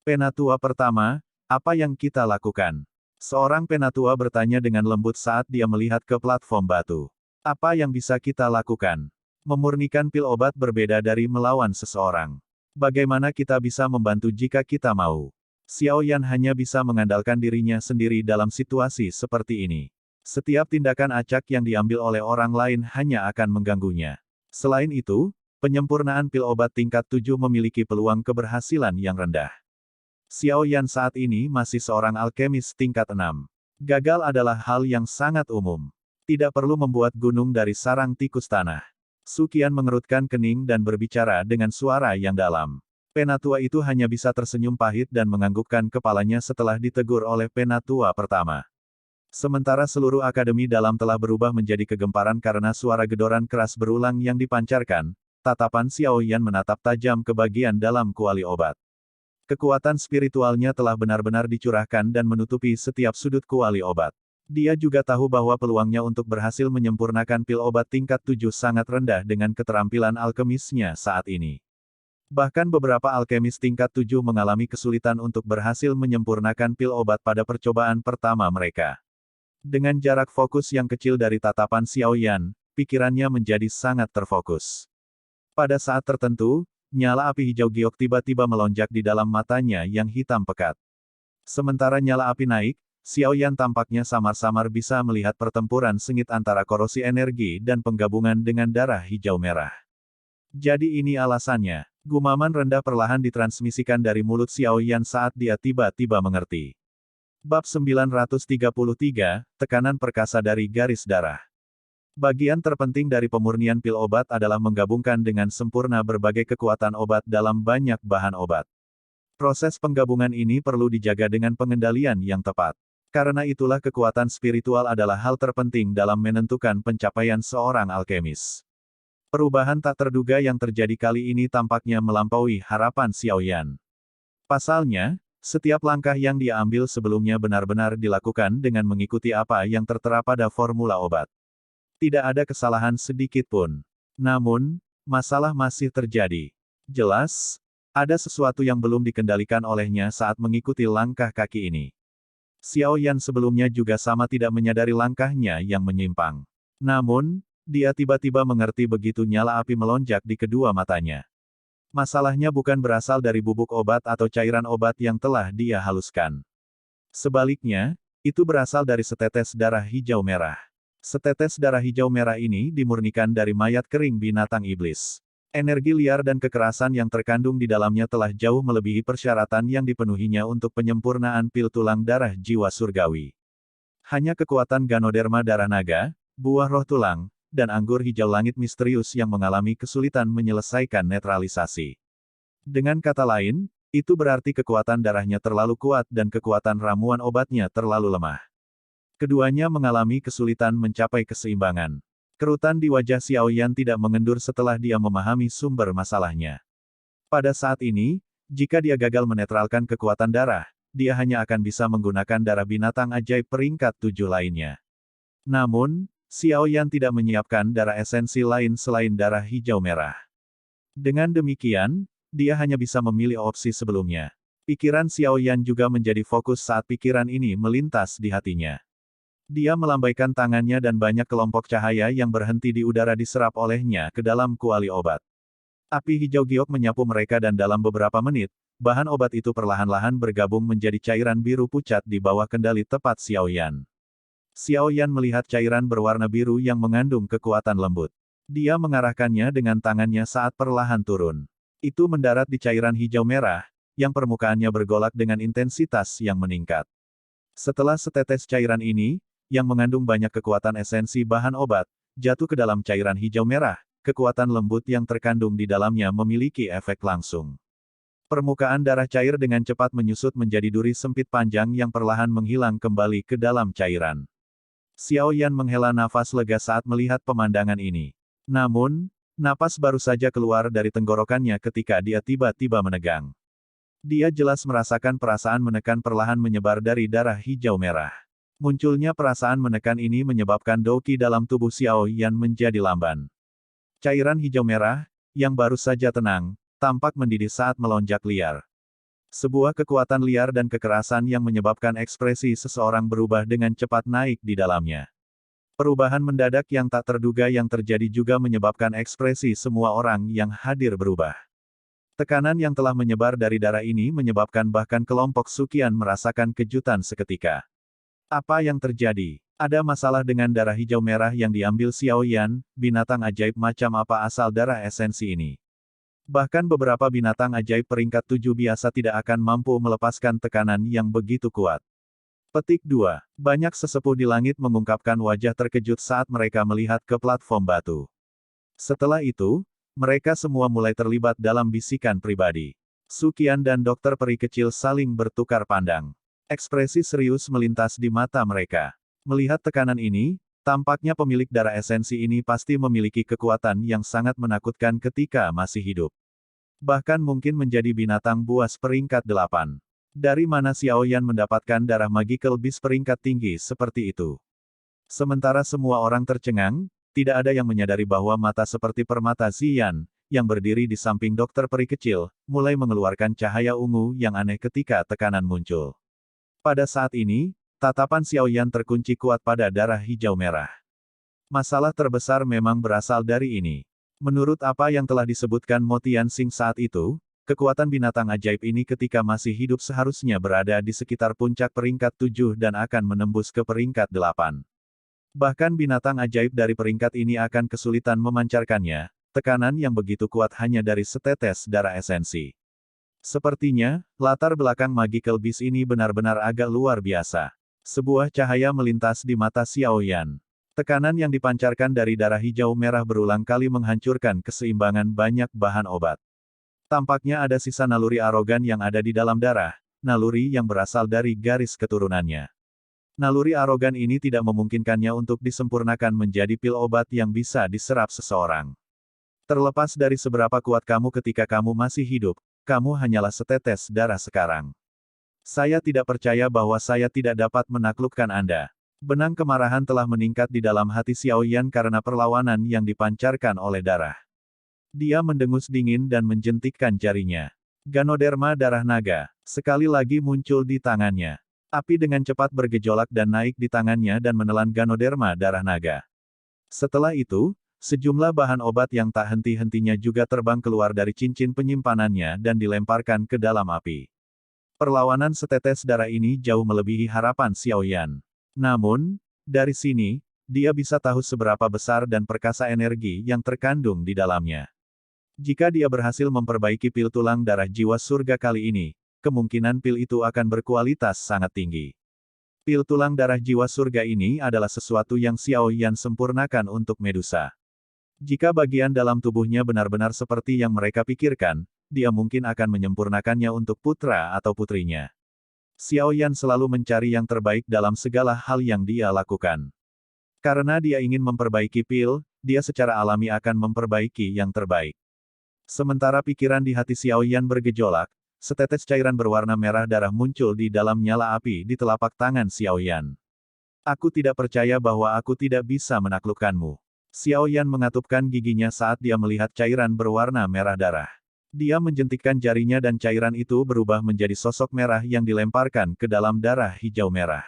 [SPEAKER 1] Penatua pertama, apa yang kita lakukan? Seorang penatua bertanya dengan lembut saat dia melihat ke platform batu. Apa yang bisa kita lakukan? Memurnikan pil obat berbeda dari melawan seseorang. Bagaimana kita bisa membantu jika kita mau? Xiaoyan hanya bisa mengandalkan dirinya sendiri dalam situasi seperti ini. Setiap tindakan acak yang diambil oleh orang lain hanya akan mengganggunya. Selain itu, penyempurnaan pil obat tingkat 7 memiliki peluang keberhasilan yang rendah. Xiaoyan saat ini masih seorang alkemis tingkat 6. Gagal adalah hal yang sangat umum. Tidak perlu membuat gunung dari sarang tikus tanah. Sukian mengerutkan kening dan berbicara dengan suara yang dalam. Penatua itu hanya bisa tersenyum pahit dan menganggukkan kepalanya setelah ditegur oleh penatua pertama. Sementara seluruh akademi dalam telah berubah menjadi kegemparan karena suara gedoran keras berulang yang dipancarkan, tatapan Xiaoyan menatap tajam ke bagian dalam kuali obat. Kekuatan spiritualnya telah benar-benar dicurahkan dan menutupi setiap sudut kuali obat. Dia juga tahu bahwa peluangnya untuk berhasil menyempurnakan pil obat tingkat 7 sangat rendah dengan keterampilan alkemisnya saat ini. Bahkan beberapa alkemis tingkat 7 mengalami kesulitan untuk berhasil menyempurnakan pil obat pada percobaan pertama mereka. Dengan jarak fokus yang kecil dari tatapan Xiao Yan, pikirannya menjadi sangat terfokus. Pada saat tertentu, nyala api hijau giok tiba-tiba melonjak di dalam matanya yang hitam pekat. Sementara nyala api naik, Xiao Yan tampaknya samar-samar bisa melihat pertempuran sengit antara korosi energi dan penggabungan dengan darah hijau merah. Jadi ini alasannya. Gumaman rendah perlahan ditransmisikan dari mulut Xiao Yan saat dia tiba-tiba mengerti. Bab 933, Tekanan Perkasa dari Garis Darah. Bagian terpenting dari pemurnian pil obat adalah menggabungkan dengan sempurna berbagai kekuatan obat dalam banyak bahan obat. Proses penggabungan ini perlu dijaga dengan pengendalian yang tepat. Karena itulah kekuatan spiritual adalah hal terpenting dalam menentukan pencapaian seorang alkemis. Perubahan tak terduga yang terjadi kali ini tampaknya melampaui harapan Xiao Yan. Pasalnya, setiap langkah yang dia ambil sebelumnya benar-benar dilakukan dengan mengikuti apa yang tertera pada formula obat. Tidak ada kesalahan sedikit pun. Namun, masalah masih terjadi. Jelas, ada sesuatu yang belum dikendalikan olehnya saat mengikuti langkah kaki ini. Xiao Yan sebelumnya juga sama tidak menyadari langkahnya yang menyimpang. Namun, dia tiba-tiba mengerti begitu nyala api melonjak di kedua matanya. Masalahnya bukan berasal dari bubuk obat atau cairan obat yang telah dia haluskan. Sebaliknya, itu berasal dari setetes darah hijau merah. Setetes darah hijau merah ini dimurnikan dari mayat kering binatang iblis. Energi liar dan kekerasan yang terkandung di dalamnya telah jauh melebihi persyaratan yang dipenuhinya untuk penyempurnaan pil tulang darah jiwa surgawi. Hanya kekuatan Ganoderma darah naga, buah roh tulang, dan anggur hijau langit misterius yang mengalami kesulitan menyelesaikan netralisasi. Dengan kata lain, itu berarti kekuatan darahnya terlalu kuat dan kekuatan ramuan obatnya terlalu lemah. Keduanya mengalami kesulitan mencapai keseimbangan. Kerutan di wajah Xiao Yan tidak mengendur setelah dia memahami sumber masalahnya. Pada saat ini, jika dia gagal menetralkan kekuatan darah, dia hanya akan bisa menggunakan darah binatang ajaib peringkat 7 lainnya. Namun, Xiao Yan tidak menyiapkan darah esensi lain selain darah hijau merah. Dengan demikian, dia hanya bisa memilih opsi sebelumnya. Pikiran Xiao Yan juga menjadi fokus saat pikiran ini melintas di hatinya. Dia melambaikan tangannya dan banyak kelompok cahaya yang berhenti di udara diserap olehnya ke dalam kuali obat. Api hijau giok menyapu mereka dan dalam beberapa menit, bahan obat itu perlahan-lahan bergabung menjadi cairan biru pucat di bawah kendali tepat Xiao Yan. Xiao Yan melihat cairan berwarna biru yang mengandung kekuatan lembut. Dia mengarahkannya dengan tangannya saat perlahan turun. Itu mendarat di cairan hijau merah, yang permukaannya bergolak dengan intensitas yang meningkat. Setelah setetes cairan ini, yang mengandung banyak kekuatan esensi bahan obat, jatuh ke dalam cairan hijau merah, kekuatan lembut yang terkandung di dalamnya memiliki efek langsung. Permukaan darah cair dengan cepat menyusut menjadi duri sempit panjang yang perlahan menghilang kembali ke dalam cairan. Xiao Yan menghela nafas lega saat melihat pemandangan ini. Namun, napas baru saja keluar dari tenggorokannya ketika dia tiba-tiba menegang. Dia jelas merasakan perasaan menekan perlahan menyebar dari darah hijau merah. Munculnya perasaan menekan ini menyebabkan doqi dalam tubuh Xiao Yan menjadi lamban. Cairan hijau merah, yang baru saja tenang, tampak mendidih saat melonjak liar. Sebuah kekuatan liar dan kekerasan yang menyebabkan ekspresi seseorang berubah dengan cepat naik di dalamnya. Perubahan mendadak yang tak terduga yang terjadi juga menyebabkan ekspresi semua orang yang hadir berubah. Tekanan yang telah menyebar dari darah ini menyebabkan bahkan kelompok Sukian merasakan kejutan seketika. Apa yang terjadi? Ada masalah dengan darah hijau merah yang diambil Xiao Yan, binatang ajaib macam apa asal darah esensi ini? Bahkan beberapa binatang ajaib peringkat 7 biasa tidak akan mampu melepaskan tekanan yang begitu kuat. Petik 2. Banyak sesepuh di langit mengungkapkan wajah terkejut saat mereka melihat ke platform batu. Setelah itu, mereka semua mulai terlibat dalam bisikan pribadi. Sukian dan dokter peri kecil saling bertukar pandang. Ekspresi serius melintas di mata mereka. Melihat tekanan ini, tampaknya pemilik darah esensi ini pasti memiliki kekuatan yang sangat menakutkan ketika masih hidup. Bahkan mungkin menjadi binatang buas peringkat 8. Dari mana Xiao Yan mendapatkan darah magical beast peringkat tinggi seperti itu? Sementara semua orang tercengang, tidak ada yang menyadari bahwa mata seperti permata Ziyan, yang berdiri di samping dokter peri kecil, mulai mengeluarkan cahaya ungu yang aneh ketika tekanan muncul. Pada saat ini, Tatapan Xiaoyan terkunci kuat pada darah hijau merah. Masalah terbesar memang berasal dari ini. Menurut apa yang telah disebutkan Mo Tianxing saat itu, kekuatan binatang ajaib ini ketika masih hidup seharusnya berada di sekitar puncak peringkat 7 dan akan menembus ke peringkat 8. Bahkan binatang ajaib dari peringkat ini akan kesulitan memancarkannya, tekanan yang begitu kuat hanya dari setetes darah esensi. Sepertinya, latar belakang magical beast ini benar-benar agak luar biasa. Sebuah cahaya melintas di mata Xiaoyan. Tekanan yang dipancarkan dari darah hijau merah berulang kali menghancurkan keseimbangan banyak bahan obat. Tampaknya ada sisa naluri arogan yang ada di dalam darah, naluri yang berasal dari garis keturunannya. Naluri arogan ini tidak memungkinkannya untuk disempurnakan menjadi pil obat yang bisa diserap seseorang. Terlepas dari seberapa kuat kamu ketika kamu masih hidup, kamu hanyalah setetes darah sekarang. Saya tidak percaya bahwa saya tidak dapat menaklukkan Anda. Benang kemarahan telah meningkat di dalam hati Xiaoyan karena perlawanan yang dipancarkan oleh darah. Dia mendengus dingin dan menjentikkan jarinya. Ganoderma darah naga, sekali lagi muncul di tangannya. Api dengan cepat bergejolak dan naik di tangannya dan menelan Ganoderma darah naga. Setelah itu, sejumlah bahan obat yang tak henti-hentinya juga terbang keluar dari cincin penyimpanannya dan dilemparkan ke dalam api. Perlawanan setetes darah ini jauh melebihi harapan Xiaoyan. Namun, dari sini, dia bisa tahu seberapa besar dan perkasa energi yang terkandung di dalamnya. Jika dia berhasil memperbaiki pil tulang darah jiwa surga kali ini, kemungkinan pil itu akan berkualitas sangat tinggi. Pil tulang darah jiwa surga ini adalah sesuatu yang Xiaoyan sempurnakan untuk Medusa. Jika bagian dalam tubuhnya benar-benar seperti yang mereka pikirkan, dia mungkin akan menyempurnakannya untuk putra atau putrinya. Xiaoyan selalu mencari yang terbaik dalam segala hal yang dia lakukan. Karena dia ingin memperbaiki pil, dia secara alami akan memperbaiki yang terbaik. Sementara pikiran di hati Xiaoyan bergejolak, setetes cairan berwarna merah darah muncul di dalam nyala api di telapak tangan Xiaoyan. Aku tidak percaya bahwa aku tidak bisa menaklukkanmu. Xiaoyan mengatupkan giginya saat dia melihat cairan berwarna merah darah. Dia menjentikkan jarinya dan cairan itu berubah menjadi sosok merah yang dilemparkan ke dalam darah hijau merah.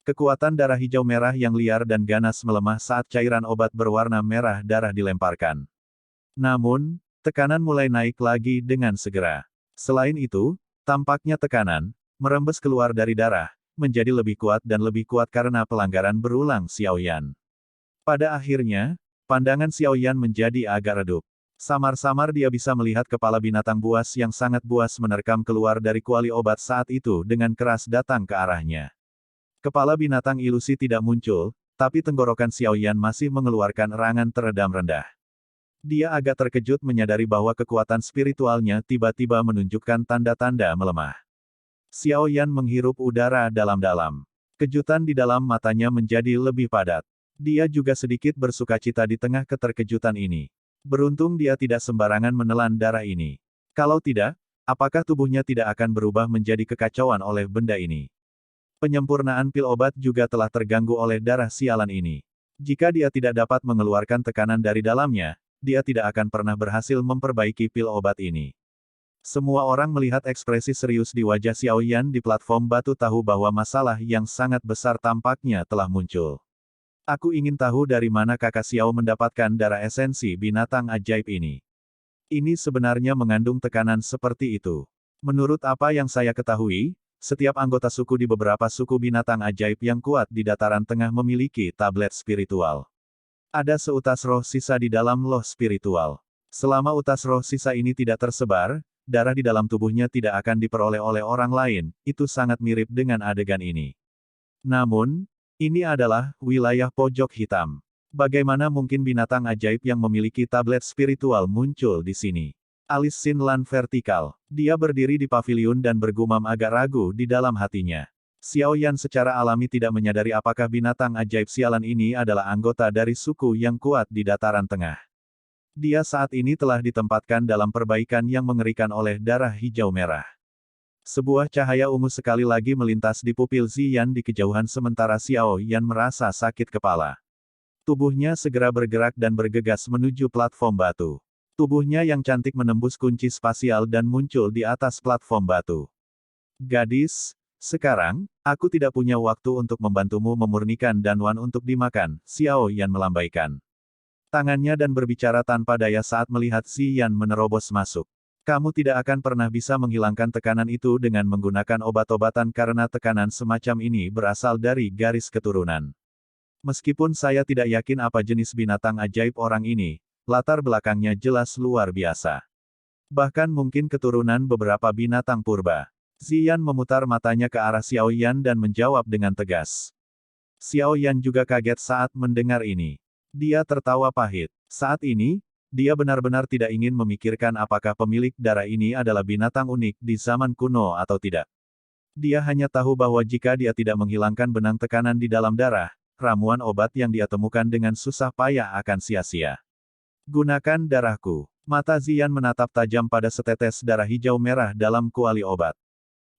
[SPEAKER 1] Kekuatan darah hijau merah yang liar dan ganas melemah saat cairan obat berwarna merah darah dilemparkan. Namun, tekanan mulai naik lagi dengan segera. Selain itu, tampaknya tekanan, merembes keluar dari darah, menjadi lebih kuat dan lebih kuat karena pelanggaran berulang Xiaoyan. Pada akhirnya, pandangan Xiaoyan menjadi agak redup. Samar-samar dia bisa melihat kepala binatang buas yang sangat buas menerkam keluar dari kuali obat saat itu dengan keras datang ke arahnya. Kepala binatang ilusi tidak muncul, tapi tenggorokan Xiaoyan masih mengeluarkan erangan teredam rendah. Dia agak terkejut menyadari bahwa kekuatan spiritualnya tiba-tiba menunjukkan tanda-tanda melemah. Xiaoyan menghirup udara dalam-dalam. Kejutan di dalam matanya menjadi lebih padat. Dia juga sedikit bersukacita di tengah keterkejutan ini. Beruntung dia tidak sembarangan menelan darah ini. Kalau tidak, apakah tubuhnya tidak akan berubah menjadi kekacauan oleh benda ini? Penyempurnaan pil obat juga telah terganggu oleh darah sialan ini. Jika dia tidak dapat mengeluarkan tekanan dari dalamnya, dia tidak akan pernah berhasil memperbaiki pil obat ini. Semua orang melihat ekspresi serius di wajah Xiaoyan di platform batu tahu bahwa masalah yang sangat besar tampaknya telah muncul. Aku ingin tahu dari mana kakak Xiao mendapatkan darah esensi binatang ajaib ini. Ini sebenarnya mengandung tekanan seperti itu. Menurut apa yang saya ketahui, setiap anggota suku di beberapa suku binatang ajaib yang kuat di dataran tengah memiliki tablet spiritual. Ada seutas roh sisa di dalam loh spiritual. Selama utas roh sisa ini tidak tersebar, darah di dalam tubuhnya tidak akan diperoleh oleh orang lain, itu sangat mirip dengan adegan ini. Namun, ini adalah wilayah pojok hitam. Bagaimana mungkin binatang ajaib yang memiliki tablet spiritual muncul di sini? Alis Xin Lan vertikal. Dia berdiri di paviliun dan bergumam agak ragu di dalam hatinya. Xiaoyan secara alami tidak menyadari apakah binatang ajaib sialan ini adalah anggota dari suku yang kuat di dataran tengah. Dia saat ini telah ditempatkan dalam perbaikan yang mengerikan oleh darah hijau merah. Sebuah cahaya ungu sekali lagi melintas di pupil Ziyan di kejauhan sementara Xiaoyan merasa sakit kepala. Tubuhnya segera bergerak dan bergegas menuju platform batu. Tubuhnya yang cantik menembus kunci spasial dan muncul di atas platform batu. Gadis, sekarang, Aku tidak punya waktu untuk membantumu memurnikan danwan untuk dimakan, Xiao Yan melambaikan tangannya dan berbicara tanpa daya saat melihat Ziyan menerobos masuk. Kamu tidak akan pernah bisa menghilangkan tekanan itu dengan menggunakan obat-obatan karena tekanan semacam ini berasal dari garis keturunan. Meskipun saya tidak yakin apa jenis binatang ajaib orang ini, latar belakangnya jelas luar biasa. Bahkan mungkin keturunan beberapa binatang purba. Ziyan memutar matanya ke arah Xiao Yan dan menjawab dengan tegas. Xiao Yan juga kaget saat mendengar ini. Dia tertawa pahit. Saat ini, dia benar-benar tidak ingin memikirkan apakah pemilik darah ini adalah binatang unik di zaman kuno atau tidak. Dia hanya tahu bahwa jika dia tidak menghilangkan benang tekanan di dalam darah, ramuan obat yang dia temukan dengan susah payah akan sia-sia. Gunakan darahku. Mata Ziyan menatap tajam pada setetes darah hijau merah dalam kuali obat.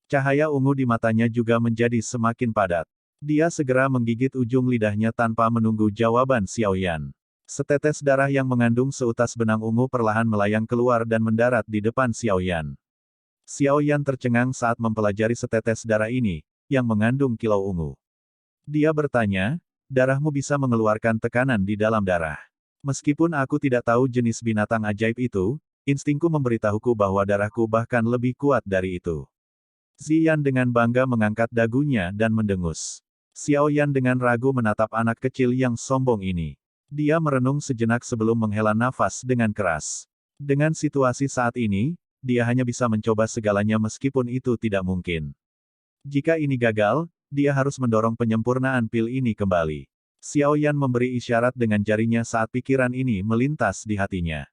[SPEAKER 1] Cahaya ungu di matanya juga menjadi semakin padat. Dia segera menggigit ujung lidahnya tanpa menunggu jawaban Xiao Yan. Setetes darah yang mengandung seutas benang ungu perlahan melayang keluar dan mendarat di depan Xiao Yan. Xiao Yan tercengang saat mempelajari setetes darah ini, yang mengandung kilau ungu. Dia bertanya, darahmu bisa mengeluarkan tekanan di dalam darah. Meskipun aku tidak tahu jenis binatang ajaib itu, instingku memberitahuku bahwa darahku bahkan lebih kuat dari itu. Ziyan dengan bangga mengangkat dagunya dan mendengus. Xiao Yan dengan ragu menatap anak kecil yang sombong ini. Dia merenung sejenak sebelum menghela nafas dengan keras. Dengan situasi saat ini, dia hanya bisa mencoba segalanya meskipun itu tidak mungkin. Jika ini gagal, dia harus mendorong penyempurnaan pil ini kembali. Xiao Yan memberi isyarat dengan jarinya saat pikiran ini melintas di hatinya.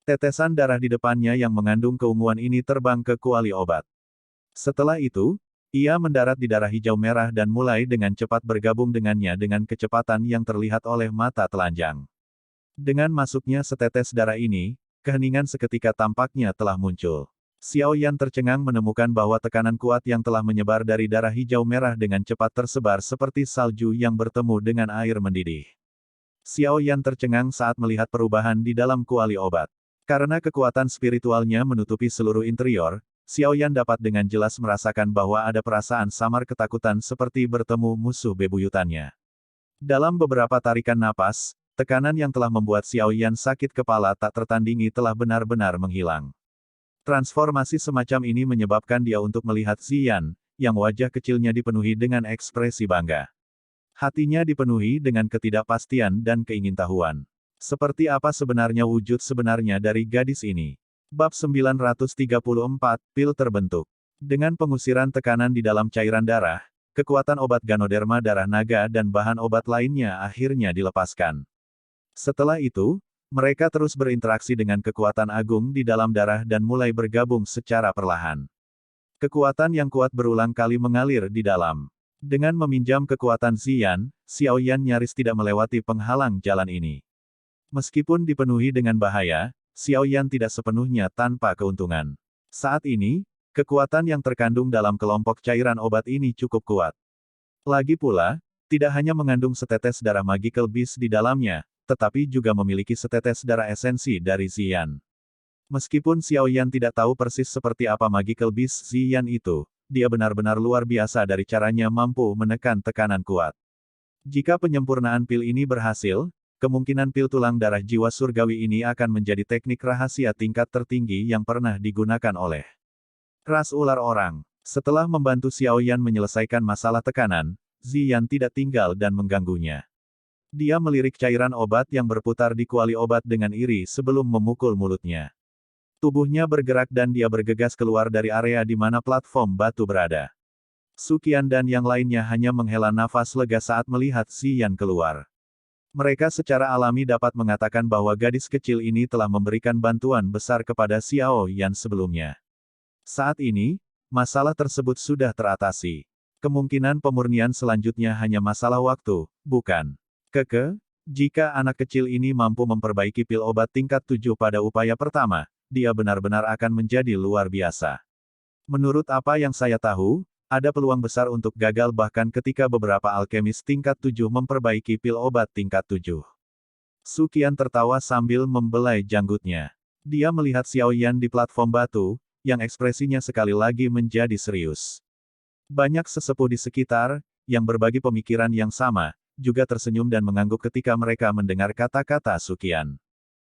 [SPEAKER 1] Tetesan darah di depannya yang mengandung keunguan ini terbang ke kuali obat. Setelah itu, ia mendarat di darah hijau merah dan mulai dengan cepat bergabung dengannya dengan kecepatan yang terlihat oleh mata telanjang. Dengan masuknya setetes darah ini, keheningan seketika tampaknya telah muncul. Xiao Yan tercengang menemukan bahwa tekanan kuat yang telah menyebar dari darah hijau merah dengan cepat tersebar seperti salju yang bertemu dengan air mendidih. Xiao Yan tercengang saat melihat perubahan di dalam kuali obat. Karena kekuatan spiritualnya menutupi seluruh interior, Xiao Yan dapat dengan jelas merasakan bahwa ada perasaan samar ketakutan seperti bertemu musuh bebuyutannya. Dalam beberapa tarikan napas, tekanan yang telah membuat Xiao Yan sakit kepala tak tertandingi telah benar-benar menghilang. Transformasi semacam ini menyebabkan dia untuk melihat Ziyan, yang wajah kecilnya dipenuhi dengan ekspresi bangga. Hatinya dipenuhi dengan ketidakpastian dan keingintahuan. Seperti apa sebenarnya wujud sebenarnya dari gadis ini? Bab 934, Pil terbentuk. Dengan pengusiran tekanan di dalam cairan darah, kekuatan obat Ganoderma darah naga dan bahan obat lainnya akhirnya dilepaskan. Setelah itu, mereka terus berinteraksi dengan kekuatan agung di dalam darah dan mulai bergabung secara perlahan. Kekuatan yang kuat berulang kali mengalir di dalam. Dengan meminjam kekuatan Ziyan, Xiao Yan nyaris tidak melewati penghalang jalan ini. Meskipun dipenuhi dengan bahaya, Xiao Yan tidak sepenuhnya tanpa keuntungan. Saat ini, kekuatan yang terkandung dalam kelompok cairan obat ini cukup kuat. Lagi pula, tidak hanya mengandung setetes darah magical beast di dalamnya, tetapi juga memiliki setetes darah esensi dari Ziyan. Meskipun Xiao Yan tidak tahu persis seperti apa magical beast Ziyan itu, dia benar-benar luar biasa dari caranya mampu menekan tekanan kuat. Jika penyempurnaan pil ini berhasil, kemungkinan pil tulang darah jiwa surgawi ini akan menjadi teknik rahasia tingkat tertinggi yang pernah digunakan oleh ras ular orang. Setelah membantu Xiao Yan menyelesaikan masalah tekanan, Ziyan tidak tinggal dan mengganggunya. Dia melirik cairan obat yang berputar di kuali obat dengan iri sebelum memukul mulutnya. Tubuhnya bergerak dan dia bergegas keluar dari area di mana platform batu berada. Suqian dan yang lainnya hanya menghela nafas lega saat melihat Ziyan keluar. Mereka secara alami dapat mengatakan bahwa gadis kecil ini telah memberikan bantuan besar kepada Xiao Yan sebelumnya. Saat ini, masalah tersebut sudah teratasi. Kemungkinan pemurnian selanjutnya hanya masalah waktu, bukan? Jika anak kecil ini mampu memperbaiki pil obat tingkat 7 pada upaya pertama, dia benar-benar akan menjadi luar biasa. Menurut apa yang saya tahu, ada peluang besar untuk gagal bahkan ketika beberapa alkemis tingkat 7 memperbaiki pil obat tingkat 7. Suqian tertawa sambil membelai janggutnya. Dia melihat Xiao Yan di platform batu, yang ekspresinya sekali lagi menjadi serius. Banyak sesepuh di sekitar, yang berbagi pemikiran yang sama, juga tersenyum dan mengangguk ketika mereka mendengar kata-kata Suqian.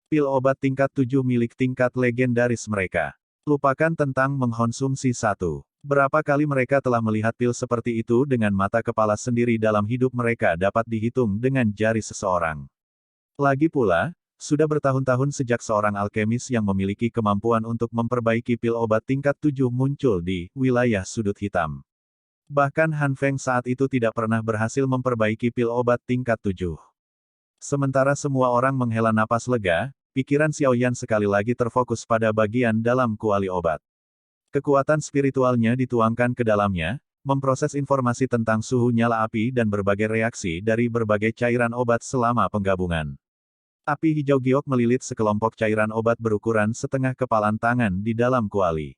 [SPEAKER 1] Pil obat tingkat 7 milik tingkat legendaris mereka. Lupakan tentang mengkonsumsi satu. Berapa kali mereka telah melihat pil seperti itu dengan mata kepala sendiri dalam hidup mereka dapat dihitung dengan jari seseorang. Lagi pula, sudah bertahun-tahun sejak seorang alkemis yang memiliki kemampuan untuk memperbaiki pil obat tingkat 7 muncul di wilayah sudut hitam. Bahkan Han Feng saat itu tidak pernah berhasil memperbaiki pil obat tingkat 7. Sementara semua orang menghela napas lega, pikiran Xiao Yan sekali lagi terfokus pada bagian dalam kuali obat. Kekuatan spiritualnya dituangkan ke dalamnya, memproses informasi tentang suhu nyala api dan berbagai reaksi dari berbagai cairan obat selama penggabungan. Api hijau giok melilit sekelompok cairan obat berukuran setengah kepalan tangan di dalam kuali.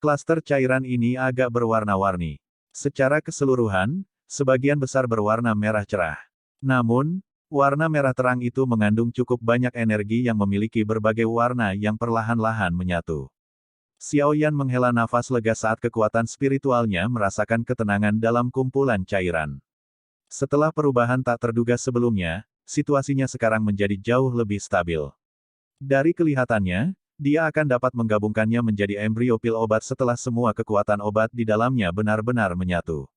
[SPEAKER 1] Klaster cairan ini agak berwarna-warni. Secara keseluruhan, sebagian besar berwarna merah cerah. Namun, warna merah terang itu mengandung cukup banyak energi yang memiliki berbagai warna yang perlahan-lahan menyatu. Xiao Yan menghela nafas lega saat kekuatan spiritualnya merasakan ketenangan dalam kumpulan cairan. Setelah perubahan tak terduga sebelumnya, situasinya sekarang menjadi jauh lebih stabil. Dari kelihatannya, dia akan dapat menggabungkannya menjadi embrio pil obat setelah semua kekuatan obat di dalamnya benar-benar menyatu.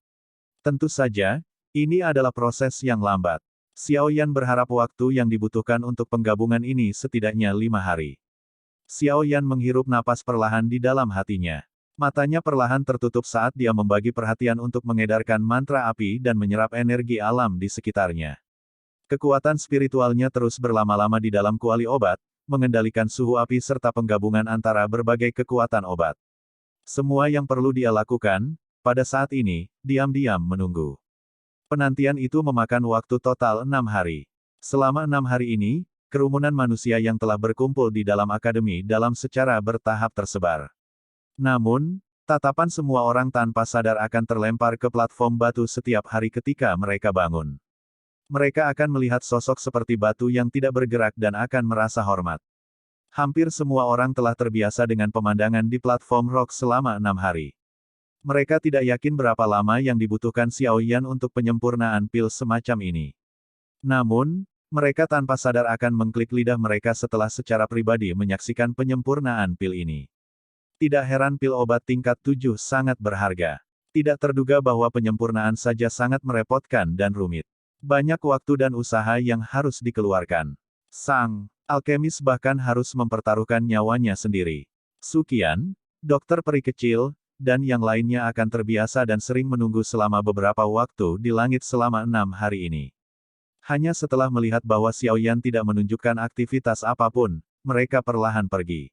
[SPEAKER 1] Tentu saja, ini adalah proses yang lambat. Xiao Yan berharap waktu yang dibutuhkan untuk penggabungan ini setidaknya 5 hari. Xiao Yan menghirup napas perlahan di dalam hatinya. Matanya perlahan tertutup saat dia membagi perhatian untuk mengedarkan mantra api dan menyerap energi alam di sekitarnya. Kekuatan spiritualnya terus berlama-lama di dalam kuali obat, mengendalikan suhu api serta penggabungan antara berbagai kekuatan obat. Semua yang perlu dia lakukan, pada saat ini, diam-diam menunggu. Penantian itu memakan waktu total 6 hari. Selama 6 hari ini, kerumunan manusia yang telah berkumpul di dalam akademi dalam secara bertahap tersebar. Namun, tatapan semua orang tanpa sadar akan terlempar ke platform batu setiap hari ketika mereka bangun. Mereka akan melihat sosok seperti batu yang tidak bergerak dan akan merasa hormat. Hampir semua orang telah terbiasa dengan pemandangan di platform rock selama 6 hari. Mereka tidak yakin berapa lama yang dibutuhkan Xiao Yan untuk penyempurnaan pil semacam ini. Namun, mereka tanpa sadar akan mengklik lidah mereka setelah secara pribadi menyaksikan penyempurnaan pil ini. Tidak heran pil obat tingkat 7 sangat berharga. Tidak terduga bahwa penyempurnaan saja sangat merepotkan dan rumit. Banyak waktu dan usaha yang harus dikeluarkan. Sang alkemis bahkan harus mempertaruhkan nyawanya sendiri. Suqian, dokter peri kecil, dan yang lainnya akan terbiasa dan sering menunggu selama beberapa waktu di langit selama 6 hari ini. Hanya setelah melihat bahwa Xiao Yan tidak menunjukkan aktivitas apapun, mereka perlahan pergi.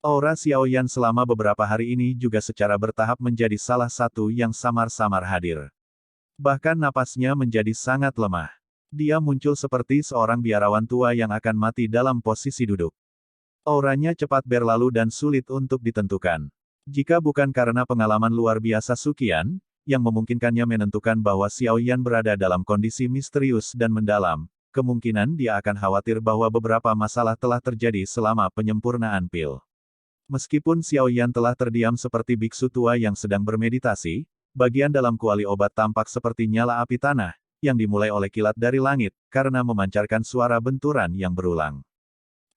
[SPEAKER 1] Aura Xiao Yan selama beberapa hari ini juga secara bertahap menjadi salah satu yang samar-samar hadir. Bahkan napasnya menjadi sangat lemah. Dia muncul seperti seorang biarawan tua yang akan mati dalam posisi duduk. Auranya cepat berlalu dan sulit untuk ditentukan. Jika bukan karena pengalaman luar biasa Suqian, yang memungkinkannya menentukan bahwa Xiao Yan berada dalam kondisi misterius dan mendalam, kemungkinan dia akan khawatir bahwa beberapa masalah telah terjadi selama penyempurnaan pil. Meskipun Xiao Yan telah terdiam seperti biksu tua yang sedang bermeditasi, bagian dalam kuali obat tampak seperti nyala api tanah, yang dimulai oleh kilat dari langit, karena memancarkan suara benturan yang berulang.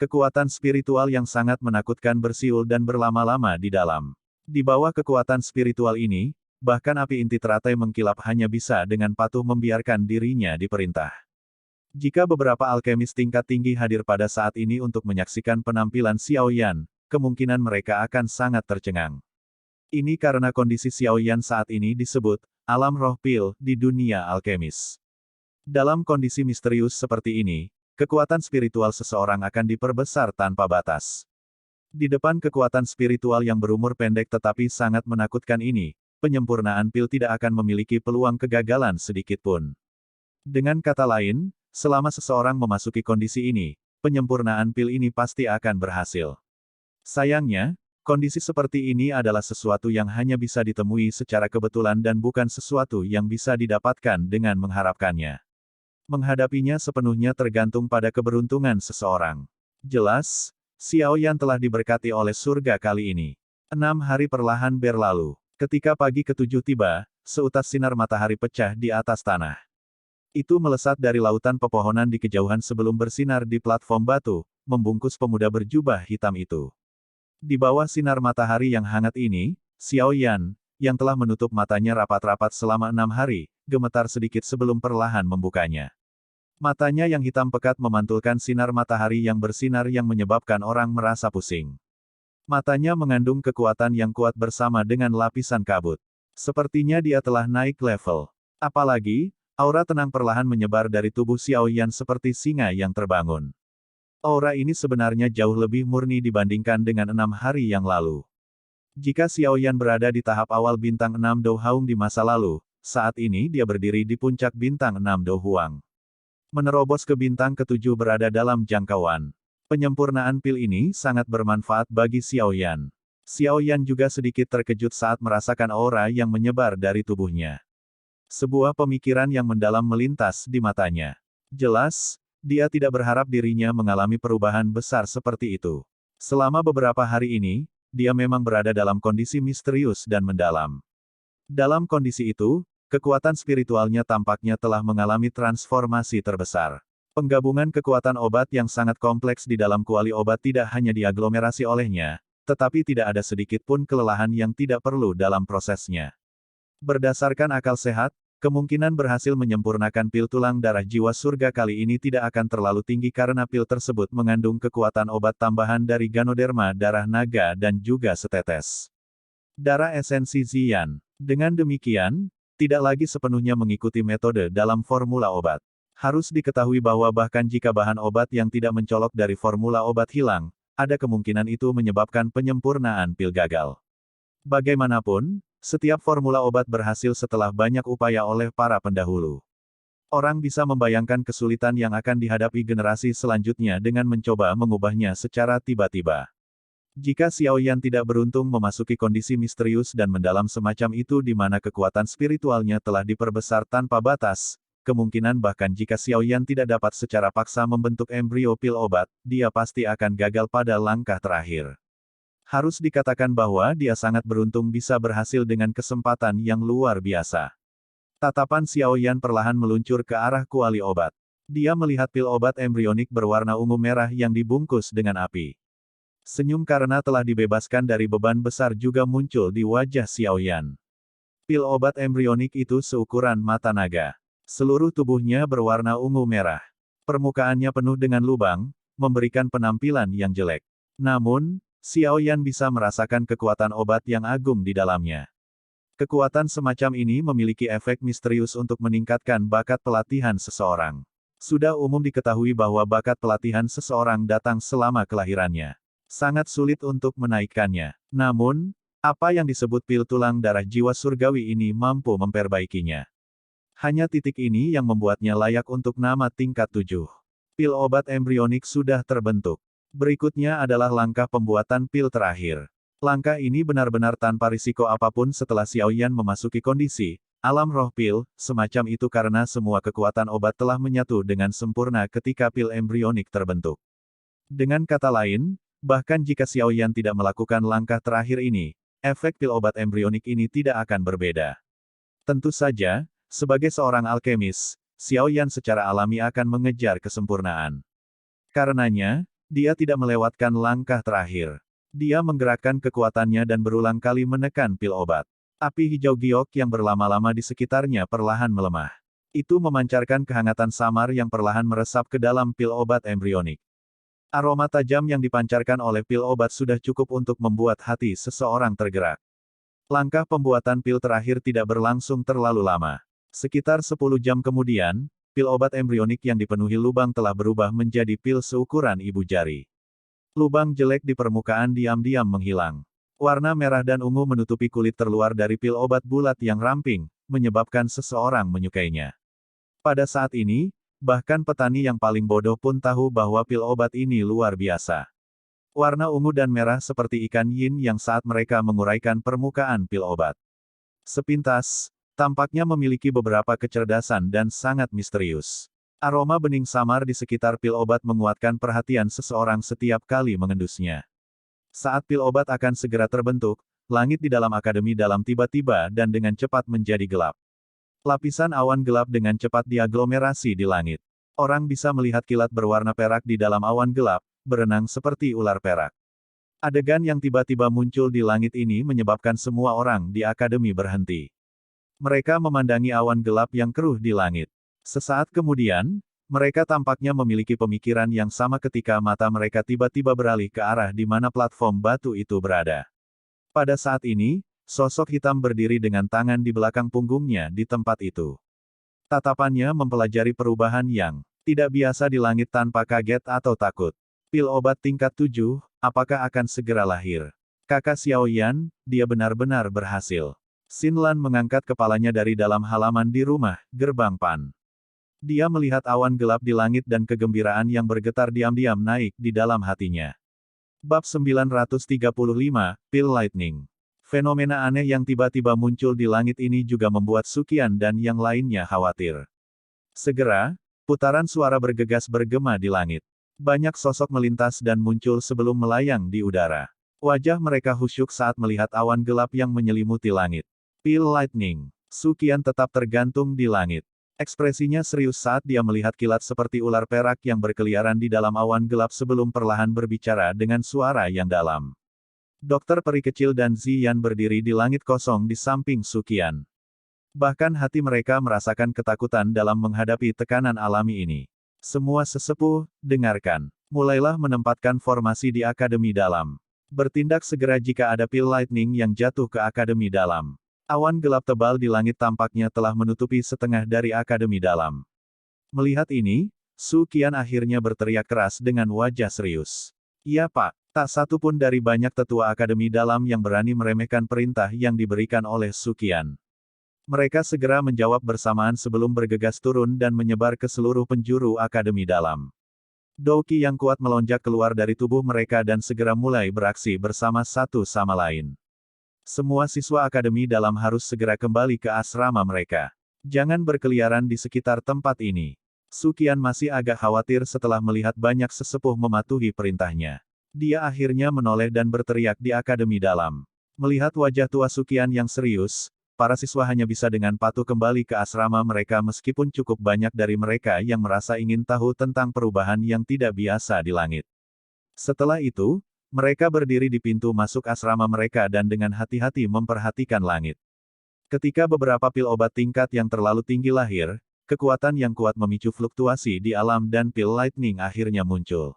[SPEAKER 1] Kekuatan spiritual yang sangat menakutkan bersiul dan berlama-lama di dalam. Di bawah kekuatan spiritual ini, bahkan api inti teratai mengkilap hanya bisa dengan patuh membiarkan dirinya diperintah. Jika beberapa alkemis tingkat tinggi hadir pada saat ini untuk menyaksikan penampilan Xiao Yan, kemungkinan mereka akan sangat tercengang. Ini karena kondisi Xiao Yan saat ini disebut alam roh pil di dunia alkemis. Dalam kondisi misterius seperti ini, kekuatan spiritual seseorang akan diperbesar tanpa batas. Di depan kekuatan spiritual yang berumur pendek tetapi sangat menakutkan ini, penyempurnaan pil tidak akan memiliki peluang kegagalan sedikitpun. Dengan kata lain, selama seseorang memasuki kondisi ini, penyempurnaan pil ini pasti akan berhasil. Sayangnya, kondisi seperti ini adalah sesuatu yang hanya bisa ditemui secara kebetulan dan bukan sesuatu yang bisa didapatkan dengan mengharapkannya. Menghadapinya sepenuhnya tergantung pada keberuntungan seseorang. Jelas, Xiao Yan telah diberkati oleh surga kali ini. 6 hari perlahan berlalu. Ketika pagi ketujuh tiba, seutas sinar matahari pecah di atas tanah. Itu melesat dari lautan pepohonan di kejauhan sebelum bersinar di platform batu, membungkus pemuda berjubah hitam itu. Di bawah sinar matahari yang hangat ini, Xiao Yan, yang telah menutup matanya rapat-rapat selama 6 hari, gemetar sedikit sebelum perlahan membukanya. Matanya yang hitam pekat memantulkan sinar matahari yang bersinar yang menyebabkan orang merasa pusing. Matanya mengandung kekuatan yang kuat bersama dengan lapisan kabut. Sepertinya dia telah naik level. Apalagi, aura tenang perlahan menyebar dari tubuh Xiao Yan seperti singa yang terbangun. Aura ini sebenarnya jauh lebih murni dibandingkan dengan 6 hari yang lalu. Jika Xiao Yan berada di tahap awal bintang 6 Do Haung di masa lalu, saat ini dia berdiri di puncak bintang 6 Do Huang. Menerobos ke bintang ke-7 berada dalam jangkauan. Penyempurnaan pil ini sangat bermanfaat bagi Xiao Yan. Xiao Yan juga sedikit terkejut saat merasakan aura yang menyebar dari tubuhnya. Sebuah pemikiran yang mendalam melintas di matanya. Jelas, dia tidak berharap dirinya mengalami perubahan besar seperti itu. Selama beberapa hari ini, dia memang berada dalam kondisi misterius dan mendalam. Dalam kondisi itu, kekuatan spiritualnya tampaknya telah mengalami transformasi terbesar. Penggabungan kekuatan obat yang sangat kompleks di dalam kuali obat tidak hanya diaglomerasi olehnya, tetapi tidak ada sedikit pun kelelahan yang tidak perlu dalam prosesnya. Berdasarkan akal sehat, kemungkinan berhasil menyempurnakan pil tulang darah jiwa surga kali ini tidak akan terlalu tinggi karena pil tersebut mengandung kekuatan obat tambahan dari Ganoderma darah naga dan juga setetes darah esensi Ziyan. Dengan demikian, tidak lagi sepenuhnya mengikuti metode dalam formula obat. Harus diketahui bahwa bahkan jika bahan obat yang tidak mencolok dari formula obat hilang, ada kemungkinan itu menyebabkan penyempurnaan pil gagal. Bagaimanapun, setiap formula obat berhasil setelah banyak upaya oleh para pendahulu. Orang bisa membayangkan kesulitan yang akan dihadapi generasi selanjutnya dengan mencoba mengubahnya secara tiba-tiba. Jika Xiao Yan tidak beruntung memasuki kondisi misterius dan mendalam semacam itu di mana kekuatan spiritualnya telah diperbesar tanpa batas, kemungkinan bahkan jika Xiao Yan tidak dapat secara paksa membentuk embrio pil obat, dia pasti akan gagal pada langkah terakhir. Harus dikatakan bahwa dia sangat beruntung bisa berhasil dengan kesempatan yang luar biasa. Tatapan Xiao Yan perlahan meluncur ke arah kuali obat. Dia melihat pil obat embrionik berwarna ungu merah yang dibungkus dengan api. Senyum karena telah dibebaskan dari beban besar juga muncul di wajah Xiao Yan. Pil obat embrionik itu seukuran mata naga. Seluruh tubuhnya berwarna ungu merah. Permukaannya penuh dengan lubang, memberikan penampilan yang jelek. Namun, Xiao Yan bisa merasakan kekuatan obat yang agung di dalamnya. Kekuatan semacam ini memiliki efek misterius untuk meningkatkan bakat pelatihan seseorang. Sudah umum diketahui bahwa bakat pelatihan seseorang datang selama kelahirannya. Sangat sulit untuk menaikkannya. Namun, apa yang disebut pil tulang darah jiwa surgawi ini mampu memperbaikinya. Hanya titik ini yang membuatnya layak untuk nama tingkat 7. Pil obat embrionik sudah terbentuk. Berikutnya adalah langkah pembuatan pil terakhir. Langkah ini benar-benar tanpa risiko apapun setelah Xiao Yan memasuki kondisi alam roh pil, semacam itu karena semua kekuatan obat telah menyatu dengan sempurna ketika pil embrionik terbentuk. Dengan kata lain, bahkan jika Xiao Yan tidak melakukan langkah terakhir ini, efek pil obat embrionik ini tidak akan berbeda. Tentu saja, sebagai seorang alkemis, Xiao Yan secara alami akan mengejar kesempurnaan. Karenanya, dia tidak melewatkan langkah terakhir. Dia menggerakkan kekuatannya dan berulang kali menekan pil obat. Api hijau giok yang berlama-lama di sekitarnya perlahan melemah. Itu memancarkan kehangatan samar yang perlahan meresap ke dalam pil obat embrionik. Aroma tajam yang dipancarkan oleh pil obat sudah cukup untuk membuat hati seseorang tergerak. Langkah pembuatan pil terakhir tidak berlangsung terlalu lama. Sekitar 10 jam kemudian, pil obat embrionik yang dipenuhi lubang telah berubah menjadi pil seukuran ibu jari. Lubang jelek di permukaan diam-diam menghilang. Warna merah dan ungu menutupi kulit terluar dari pil obat bulat yang ramping, menyebabkan seseorang menyukainya. Pada saat ini, bahkan petani yang paling bodoh pun tahu bahwa pil obat ini luar biasa. Warna ungu dan merah seperti ikan yin yang saat mereka menguraikan permukaan pil obat. Sepintas, tampaknya memiliki beberapa kecerdasan dan sangat misterius. Aroma bening samar di sekitar pil obat menguatkan perhatian seseorang setiap kali mengendusnya. Saat pil obat akan segera terbentuk, langit di dalam akademi dalam tiba-tiba dan dengan cepat menjadi gelap. Lapisan awan gelap dengan cepat diaglomerasi di langit. Orang bisa melihat kilat berwarna perak di dalam awan gelap, berenang seperti ular perak. Adegan yang tiba-tiba muncul di langit ini menyebabkan semua orang di akademi berhenti. Mereka memandangi awan gelap yang keruh di langit. Sesaat kemudian, mereka tampaknya memiliki pemikiran yang sama ketika mata mereka tiba-tiba beralih ke arah di mana platform batu itu berada. Pada saat ini, sosok hitam berdiri dengan tangan di belakang punggungnya di tempat itu. Tatapannya mempelajari perubahan yang tidak biasa di langit tanpa kaget atau takut. Pil obat tingkat 7, apakah akan segera lahir? Kakak Xiaoyan, dia benar-benar berhasil. Xinlan mengangkat kepalanya dari dalam halaman di rumah, gerbang Pan. Dia melihat awan gelap di langit dan kegembiraan yang bergetar diam-diam naik di dalam hatinya. Bab 935, Pil Lightning. Fenomena aneh yang tiba-tiba muncul di langit ini juga membuat Suqian dan yang lainnya khawatir. Segera, putaran suara bergegas bergema di langit. Banyak sosok melintas dan muncul sebelum melayang di udara. Wajah mereka khusyuk saat melihat awan gelap yang menyelimuti langit. Pil Lightning. Suqian tetap tergantung di langit. Ekspresinya serius saat dia melihat kilat seperti ular perak yang berkeliaran di dalam awan gelap sebelum perlahan berbicara dengan suara yang dalam. Dokter peri kecil dan Ziyan berdiri di langit kosong di samping Suqian. Bahkan hati mereka merasakan ketakutan dalam menghadapi tekanan alami ini. Semua sesepuh, dengarkan. Mulailah menempatkan formasi di akademi dalam. Bertindak segera jika ada pil lightning yang jatuh ke akademi dalam. Awan gelap tebal di langit tampaknya telah menutupi setengah dari akademi dalam. Melihat ini, Suqian akhirnya berteriak keras dengan wajah serius. "Iya Pak, tak satu pun dari banyak tetua akademi dalam yang berani meremehkan perintah yang diberikan oleh Suqian." Mereka segera menjawab bersamaan sebelum bergegas turun dan menyebar ke seluruh penjuru akademi dalam. Douqi yang kuat melonjak keluar dari tubuh mereka dan segera mulai beraksi bersama satu sama lain. Semua siswa akademi dalam harus segera kembali ke asrama mereka. Jangan berkeliaran di sekitar tempat ini. Suqian masih agak khawatir setelah melihat banyak sesepuh mematuhi perintahnya. Dia akhirnya menoleh dan berteriak di akademi dalam. Melihat wajah tua Suqian yang serius, para siswa hanya bisa dengan patuh kembali ke asrama mereka meskipun cukup banyak dari mereka yang merasa ingin tahu tentang perubahan yang tidak biasa di langit. Setelah itu, mereka berdiri di pintu masuk asrama mereka dan dengan hati-hati memperhatikan langit. Ketika beberapa pil obat tingkat yang terlalu tinggi lahir, kekuatan yang kuat memicu fluktuasi di alam dan pil lightning akhirnya muncul.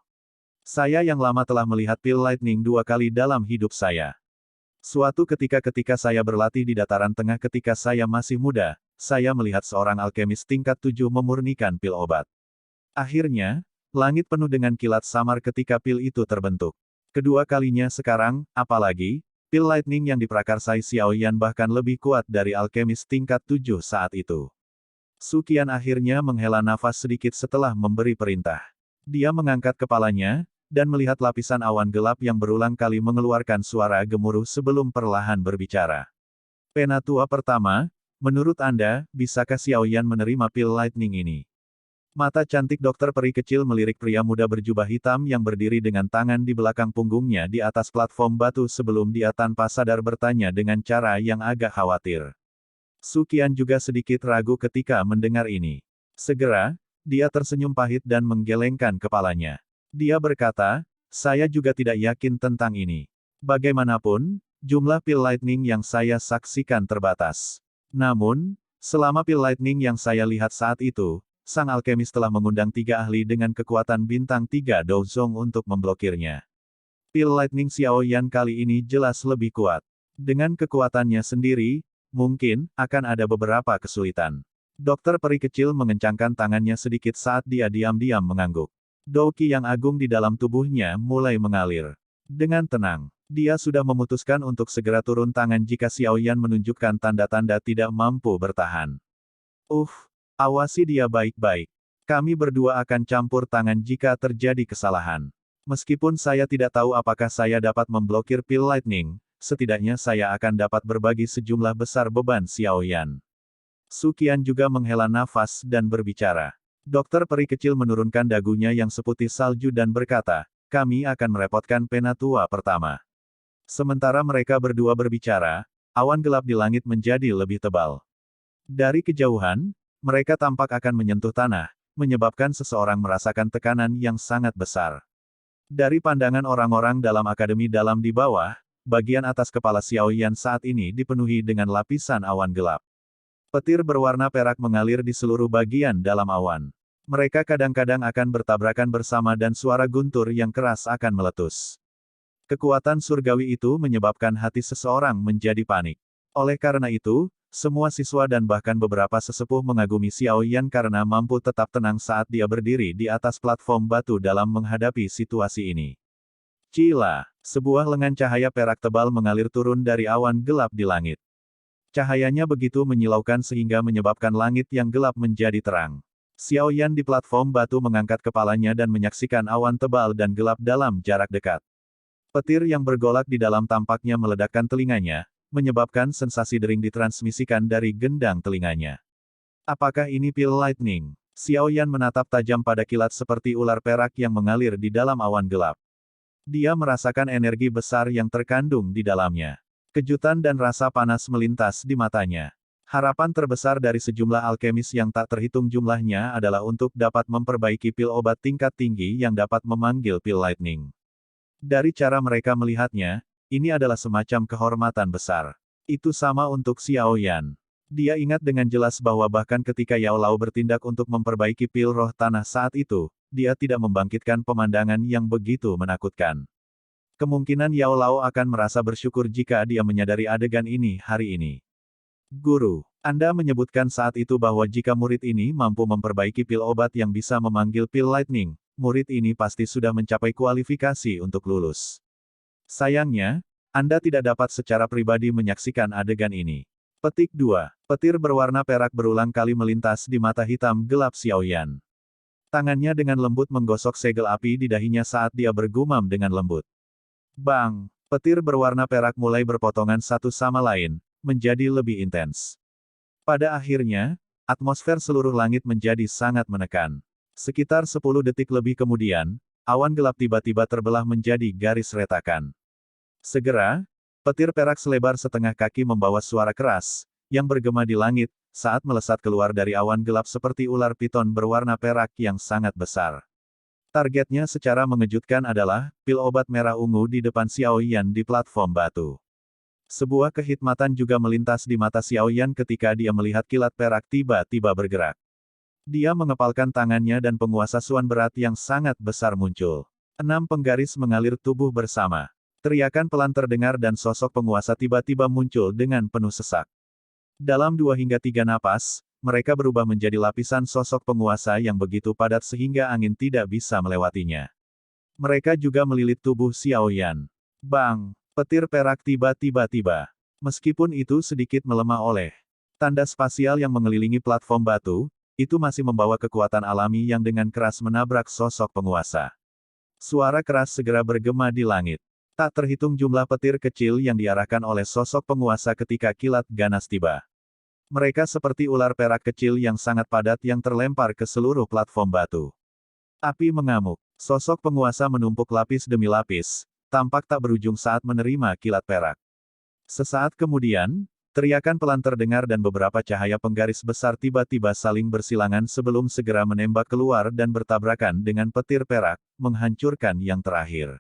[SPEAKER 1] Saya yang lama telah melihat pil lightning 2 kali dalam hidup saya. Suatu ketika saya berlatih di dataran tengah ketika saya masih muda, saya melihat seorang alkemis tingkat 7 memurnikan pil obat. Akhirnya, langit penuh dengan kilat samar ketika pil itu terbentuk. Kedua kalinya sekarang, apalagi, pil lightning yang diprakarsai Xiaoyan bahkan lebih kuat dari alkemis tingkat 7 saat itu. Suqian akhirnya menghela nafas sedikit setelah memberi perintah. Dia mengangkat kepalanya, dan melihat lapisan awan gelap yang berulang kali mengeluarkan suara gemuruh sebelum perlahan berbicara. Penatua pertama, menurut Anda, bisakah Xiaoyan menerima pil lightning ini? Mata cantik dokter peri kecil melirik pria muda berjubah hitam yang berdiri dengan tangan di belakang punggungnya di atas platform batu sebelum dia tanpa sadar bertanya dengan cara yang agak khawatir. Suqian juga sedikit ragu ketika mendengar ini. Segera, dia tersenyum pahit dan menggelengkan kepalanya. Dia berkata, "Saya juga tidak yakin tentang ini. Bagaimanapun, jumlah pil lightning yang saya saksikan terbatas. Namun, selama pil lightning yang saya lihat saat itu, sang alkemis telah mengundang 3 ahli dengan kekuatan bintang 3 Douzong untuk memblokirnya. Pil lightning Xiaoyan kali ini jelas lebih kuat. Dengan kekuatannya sendiri, mungkin, akan ada beberapa kesulitan." Dokter peri kecil mengencangkan tangannya sedikit saat dia diam-diam mengangguk. Douqi yang agung di dalam tubuhnya mulai mengalir. Dengan tenang, dia sudah memutuskan untuk segera turun tangan jika Xiaoyan menunjukkan tanda-tanda tidak mampu bertahan. Awasi dia baik-baik. Kami berdua akan campur tangan jika terjadi kesalahan. Meskipun saya tidak tahu apakah saya dapat memblokir pil lightning, setidaknya saya akan dapat berbagi sejumlah besar beban Xiaoyan. Suqian juga menghela nafas dan berbicara. Dokter peri kecil menurunkan dagunya yang seputih salju dan berkata, "Kami akan merepotkan penatua pertama. Sementara mereka berdua berbicara, awan gelap di langit menjadi lebih tebal. Dari kejauhan, mereka tampak akan menyentuh tanah, menyebabkan seseorang merasakan tekanan yang sangat besar. Dari pandangan orang-orang dalam akademi dalam di bawah, bagian atas kepala Xiao Yan saat ini dipenuhi dengan lapisan awan gelap. Petir berwarna perak mengalir di seluruh bagian dalam awan. Mereka kadang-kadang akan bertabrakan bersama dan suara guntur yang keras akan meletus. Kekuatan surgawi itu menyebabkan hati seseorang menjadi panik. Oleh karena itu, semua siswa dan bahkan beberapa sesepuh mengagumi Xiao Yan karena mampu tetap tenang saat dia berdiri di atas platform batu dalam menghadapi situasi ini. Cila, sebuah lengan cahaya perak tebal mengalir turun dari awan gelap di langit. Cahayanya begitu menyilaukan sehingga menyebabkan langit yang gelap menjadi terang. Xiao Yan di platform batu mengangkat kepalanya dan menyaksikan awan tebal dan gelap dalam jarak dekat. Petir yang bergolak di dalam tampaknya meledakkan telinganya, menyebabkan sensasi dering ditransmisikan dari gendang telinganya. Apakah ini pil lightning? Xiao Yan menatap tajam pada kilat seperti ular perak yang mengalir di dalam awan gelap. Dia merasakan energi besar yang terkandung di dalamnya. Kejutan dan rasa panas melintas di matanya. Harapan terbesar dari sejumlah alkemis yang tak terhitung jumlahnya adalah untuk dapat memperbaiki pil obat tingkat tinggi yang dapat memanggil pil lightning. Dari cara mereka melihatnya, ini adalah semacam kehormatan besar. Itu sama untuk Xiao Yan. Dia ingat dengan jelas bahwa bahkan ketika Yao Lao bertindak untuk memperbaiki pil roh tanah saat itu, dia tidak membangkitkan pemandangan yang begitu menakutkan. Kemungkinan Yao Lao akan merasa bersyukur jika dia menyadari adegan ini hari ini. Guru, Anda menyebutkan saat itu bahwa jika murid ini mampu memperbaiki pil obat yang bisa memanggil pil lightning, murid ini pasti sudah mencapai kualifikasi untuk lulus. Sayangnya, Anda tidak dapat secara pribadi menyaksikan adegan ini. Petik 2. Petir berwarna perak berulang kali melintas di mata hitam gelap Xiao Yan. Tangannya dengan lembut menggosok segel api di dahinya saat dia bergumam dengan lembut. Bang! Petir berwarna perak mulai berpotongan satu sama lain, menjadi lebih intens. Pada akhirnya, atmosfer seluruh langit menjadi sangat menekan. Sekitar 10 detik lebih kemudian, awan gelap tiba-tiba terbelah menjadi garis retakan. Segera, petir perak selebar setengah kaki membawa suara keras, yang bergema di langit, saat melesat keluar dari awan gelap seperti ular piton berwarna perak yang sangat besar. Targetnya secara mengejutkan adalah, pil obat merah ungu di depan Xiao Yan di platform batu. Sebuah kehikmatan juga melintas di mata Xiao Yan ketika dia melihat kilat perak tiba-tiba bergerak. Dia mengepalkan tangannya dan penguasa suan berat yang sangat besar muncul. 6 penggaris mengalir tubuh bersama. Teriakan pelan terdengar dan sosok penguasa tiba-tiba muncul dengan penuh sesak. Dalam 2 hingga 3 napas, mereka berubah menjadi lapisan sosok penguasa yang begitu padat sehingga angin tidak bisa melewatinya. Mereka juga melilit tubuh Xiao Yan. Bang! Petir perak tiba-tiba. Meskipun itu sedikit melemah oleh tanda spasial yang mengelilingi platform batu, itu masih membawa kekuatan alami yang dengan keras menabrak sosok penguasa. Suara keras segera bergema di langit. Tak terhitung jumlah petir kecil yang diarahkan oleh sosok penguasa ketika kilat ganas tiba. Mereka seperti ular perak kecil yang sangat padat yang terlempar ke seluruh platform batu. Api mengamuk. Sosok penguasa menumpuk lapis demi lapis, tampak tak berujung saat menerima kilat perak. Sesaat kemudian, teriakan pelan terdengar dan beberapa cahaya penggaris besar tiba-tiba saling bersilangan sebelum segera menembak keluar dan bertabrakan dengan petir perak, menghancurkan yang terakhir.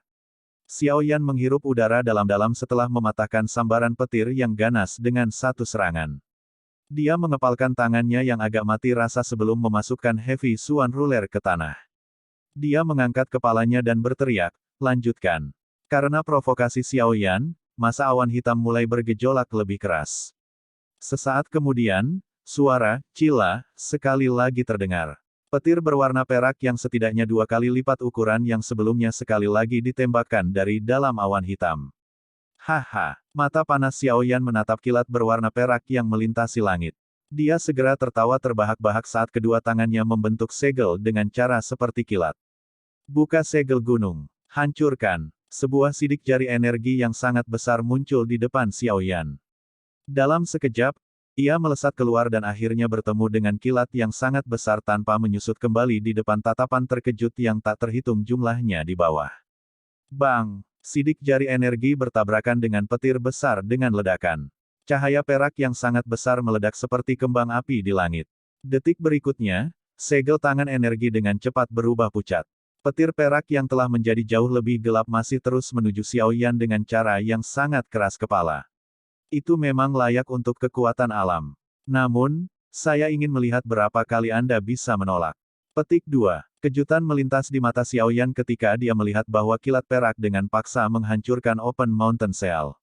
[SPEAKER 1] Xiao Yan menghirup udara dalam-dalam setelah mematahkan sambaran petir yang ganas dengan satu serangan. Dia mengepalkan tangannya yang agak mati rasa sebelum memasukkan Heavy Swan Ruler ke tanah. Dia mengangkat kepalanya dan berteriak, lanjutkan. Karena provokasi Xiao Yan, masa awan hitam mulai bergejolak lebih keras. Sesaat kemudian, suara, cila, sekali lagi terdengar. Petir berwarna perak yang setidaknya 2 kali lipat ukuran yang sebelumnya sekali lagi ditembakkan dari dalam awan hitam. Haha, mata panas Xiao Yan menatap kilat berwarna perak yang melintasi langit. Dia segera tertawa terbahak-bahak saat kedua tangannya membentuk segel dengan cara seperti kilat. Buka segel gunung. Hancurkan. Sebuah sidik jari energi yang sangat besar muncul di depan Xiao Yan. Dalam sekejap, ia melesat keluar dan akhirnya bertemu dengan kilat yang sangat besar tanpa menyusut kembali di depan tatapan terkejut yang tak terhitung jumlahnya di bawah. Bang! Sidik jari energi bertabrakan dengan petir besar dengan ledakan. Cahaya perak yang sangat besar meledak seperti kembang api di langit. Detik berikutnya, segel tangan energi dengan cepat berubah pucat. Petir perak yang telah menjadi jauh lebih gelap masih terus menuju Xiao Yan dengan cara yang sangat keras kepala. Itu memang layak untuk kekuatan alam. Namun, saya ingin melihat berapa kali Anda bisa menolak. Petik 2. Kejutan melintas di mata Xiao Yan ketika dia melihat bahwa kilat perak dengan paksa menghancurkan Open Mountain Shell.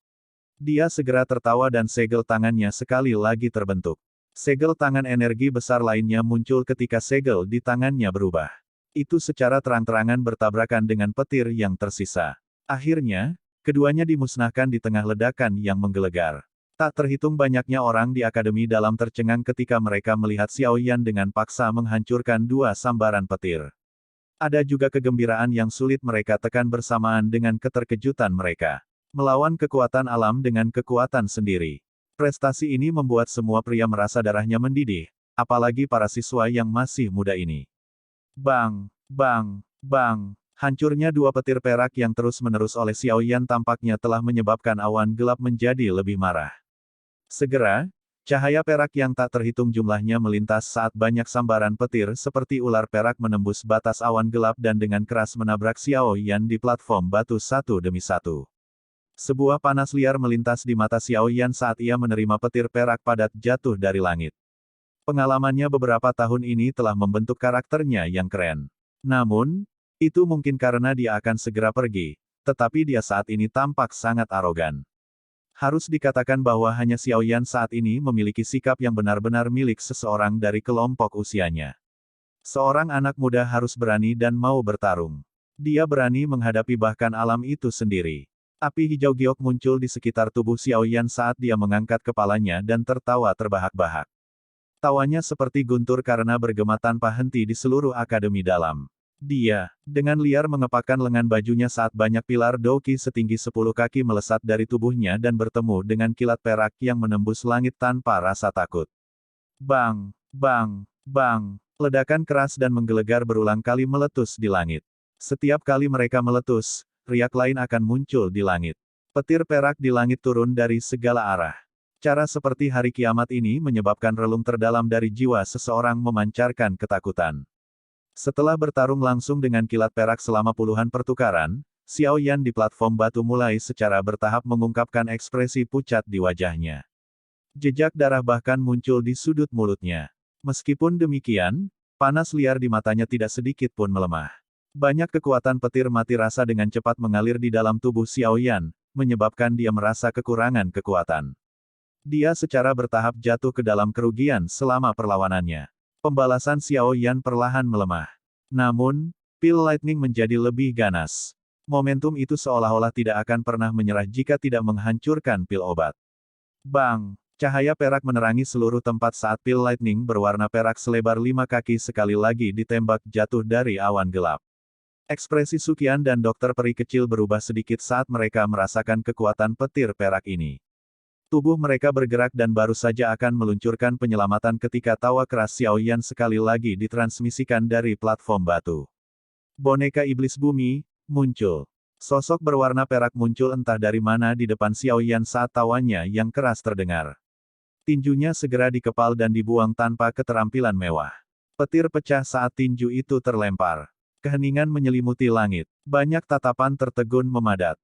[SPEAKER 1] Dia segera tertawa dan segel tangannya sekali lagi terbentuk. Segel tangan energi besar lainnya muncul ketika segel di tangannya berubah. Itu secara terang-terangan bertabrakan dengan petir yang tersisa. Akhirnya, keduanya dimusnahkan di tengah ledakan yang menggelegar. Tak terhitung banyaknya orang di akademi dalam tercengang ketika mereka melihat Xiao Yan dengan paksa menghancurkan dua sambaran petir. Ada juga kegembiraan yang sulit mereka tekan bersamaan dengan keterkejutan mereka. Melawan kekuatan alam dengan kekuatan sendiri. Prestasi ini membuat semua pria merasa darahnya mendidih, apalagi para siswa yang masih muda ini. Bang, bang, bang. Hancurnya dua petir perak yang terus-menerus oleh Xiao Yan tampaknya telah menyebabkan awan gelap menjadi lebih marah. Segera, cahaya perak yang tak terhitung jumlahnya melintas saat banyak sambaran petir seperti ular perak menembus batas awan gelap dan dengan keras menabrak Xiao Yan di platform batu satu demi satu. Sebuah panas liar melintas di mata Xiao Yan saat ia menerima petir perak padat jatuh dari langit. Pengalamannya beberapa tahun ini telah membentuk karakternya yang keren. Namun, itu mungkin karena dia akan segera pergi, tetapi dia saat ini tampak sangat arogan. Harus dikatakan bahwa hanya Xiao Yan saat ini memiliki sikap yang benar-benar milik seseorang dari kelompok usianya. Seorang anak muda harus berani dan mau bertarung. Dia berani menghadapi bahkan alam itu sendiri. Api hijau giok muncul di sekitar tubuh Xiao Yan saat dia mengangkat kepalanya dan tertawa terbahak-bahak. Tawanya seperti guntur karena bergema tanpa henti di seluruh akademi dalam. Dia, dengan liar mengepakkan lengan bajunya saat banyak pilar doki setinggi 10 kaki melesat dari tubuhnya dan bertemu dengan kilat perak yang menembus langit tanpa rasa takut. Bang, bang, bang. Ledakan keras dan menggelegar berulang kali meletus di langit. Setiap kali mereka meletus, riak lain akan muncul di langit. Petir perak di langit turun dari segala arah. Cara seperti hari kiamat ini menyebabkan relung terdalam dari jiwa seseorang memancarkan ketakutan. Setelah bertarung langsung dengan kilat perak selama puluhan pertukaran, Xiao Yan di platform batu mulai secara bertahap mengungkapkan ekspresi pucat di wajahnya. Jejak darah bahkan muncul di sudut mulutnya. Meskipun demikian, panas liar di matanya tidak sedikit pun melemah. Banyak kekuatan petir mati rasa dengan cepat mengalir di dalam tubuh Xiao Yan, menyebabkan dia merasa kekurangan kekuatan. Dia secara bertahap jatuh ke dalam kerugian selama perlawanannya. Pembalasan Xiao Yan perlahan melemah. Namun, pil lightning menjadi lebih ganas. Momentum itu seolah-olah tidak akan pernah menyerah jika tidak menghancurkan pil obat. Bang! Cahaya perak menerangi seluruh tempat saat pil lightning berwarna perak selebar 5 kaki sekali lagi ditembak jatuh dari awan gelap. Ekspresi Sukian dan dokter peri kecil berubah sedikit saat mereka merasakan kekuatan petir perak ini. Tubuh mereka bergerak dan baru saja akan meluncurkan penyelamatan ketika tawa keras Xiao Yan sekali lagi ditransmisikan dari platform batu. Boneka iblis bumi muncul. Sosok berwarna perak muncul entah dari mana di depan Xiao Yan saat tawanya yang keras terdengar. Tinjunya segera dikepal dan dibuang tanpa keterampilan mewah. Petir pecah saat tinju itu terlempar. Keheningan menyelimuti langit. Banyak tatapan tertegun memadat.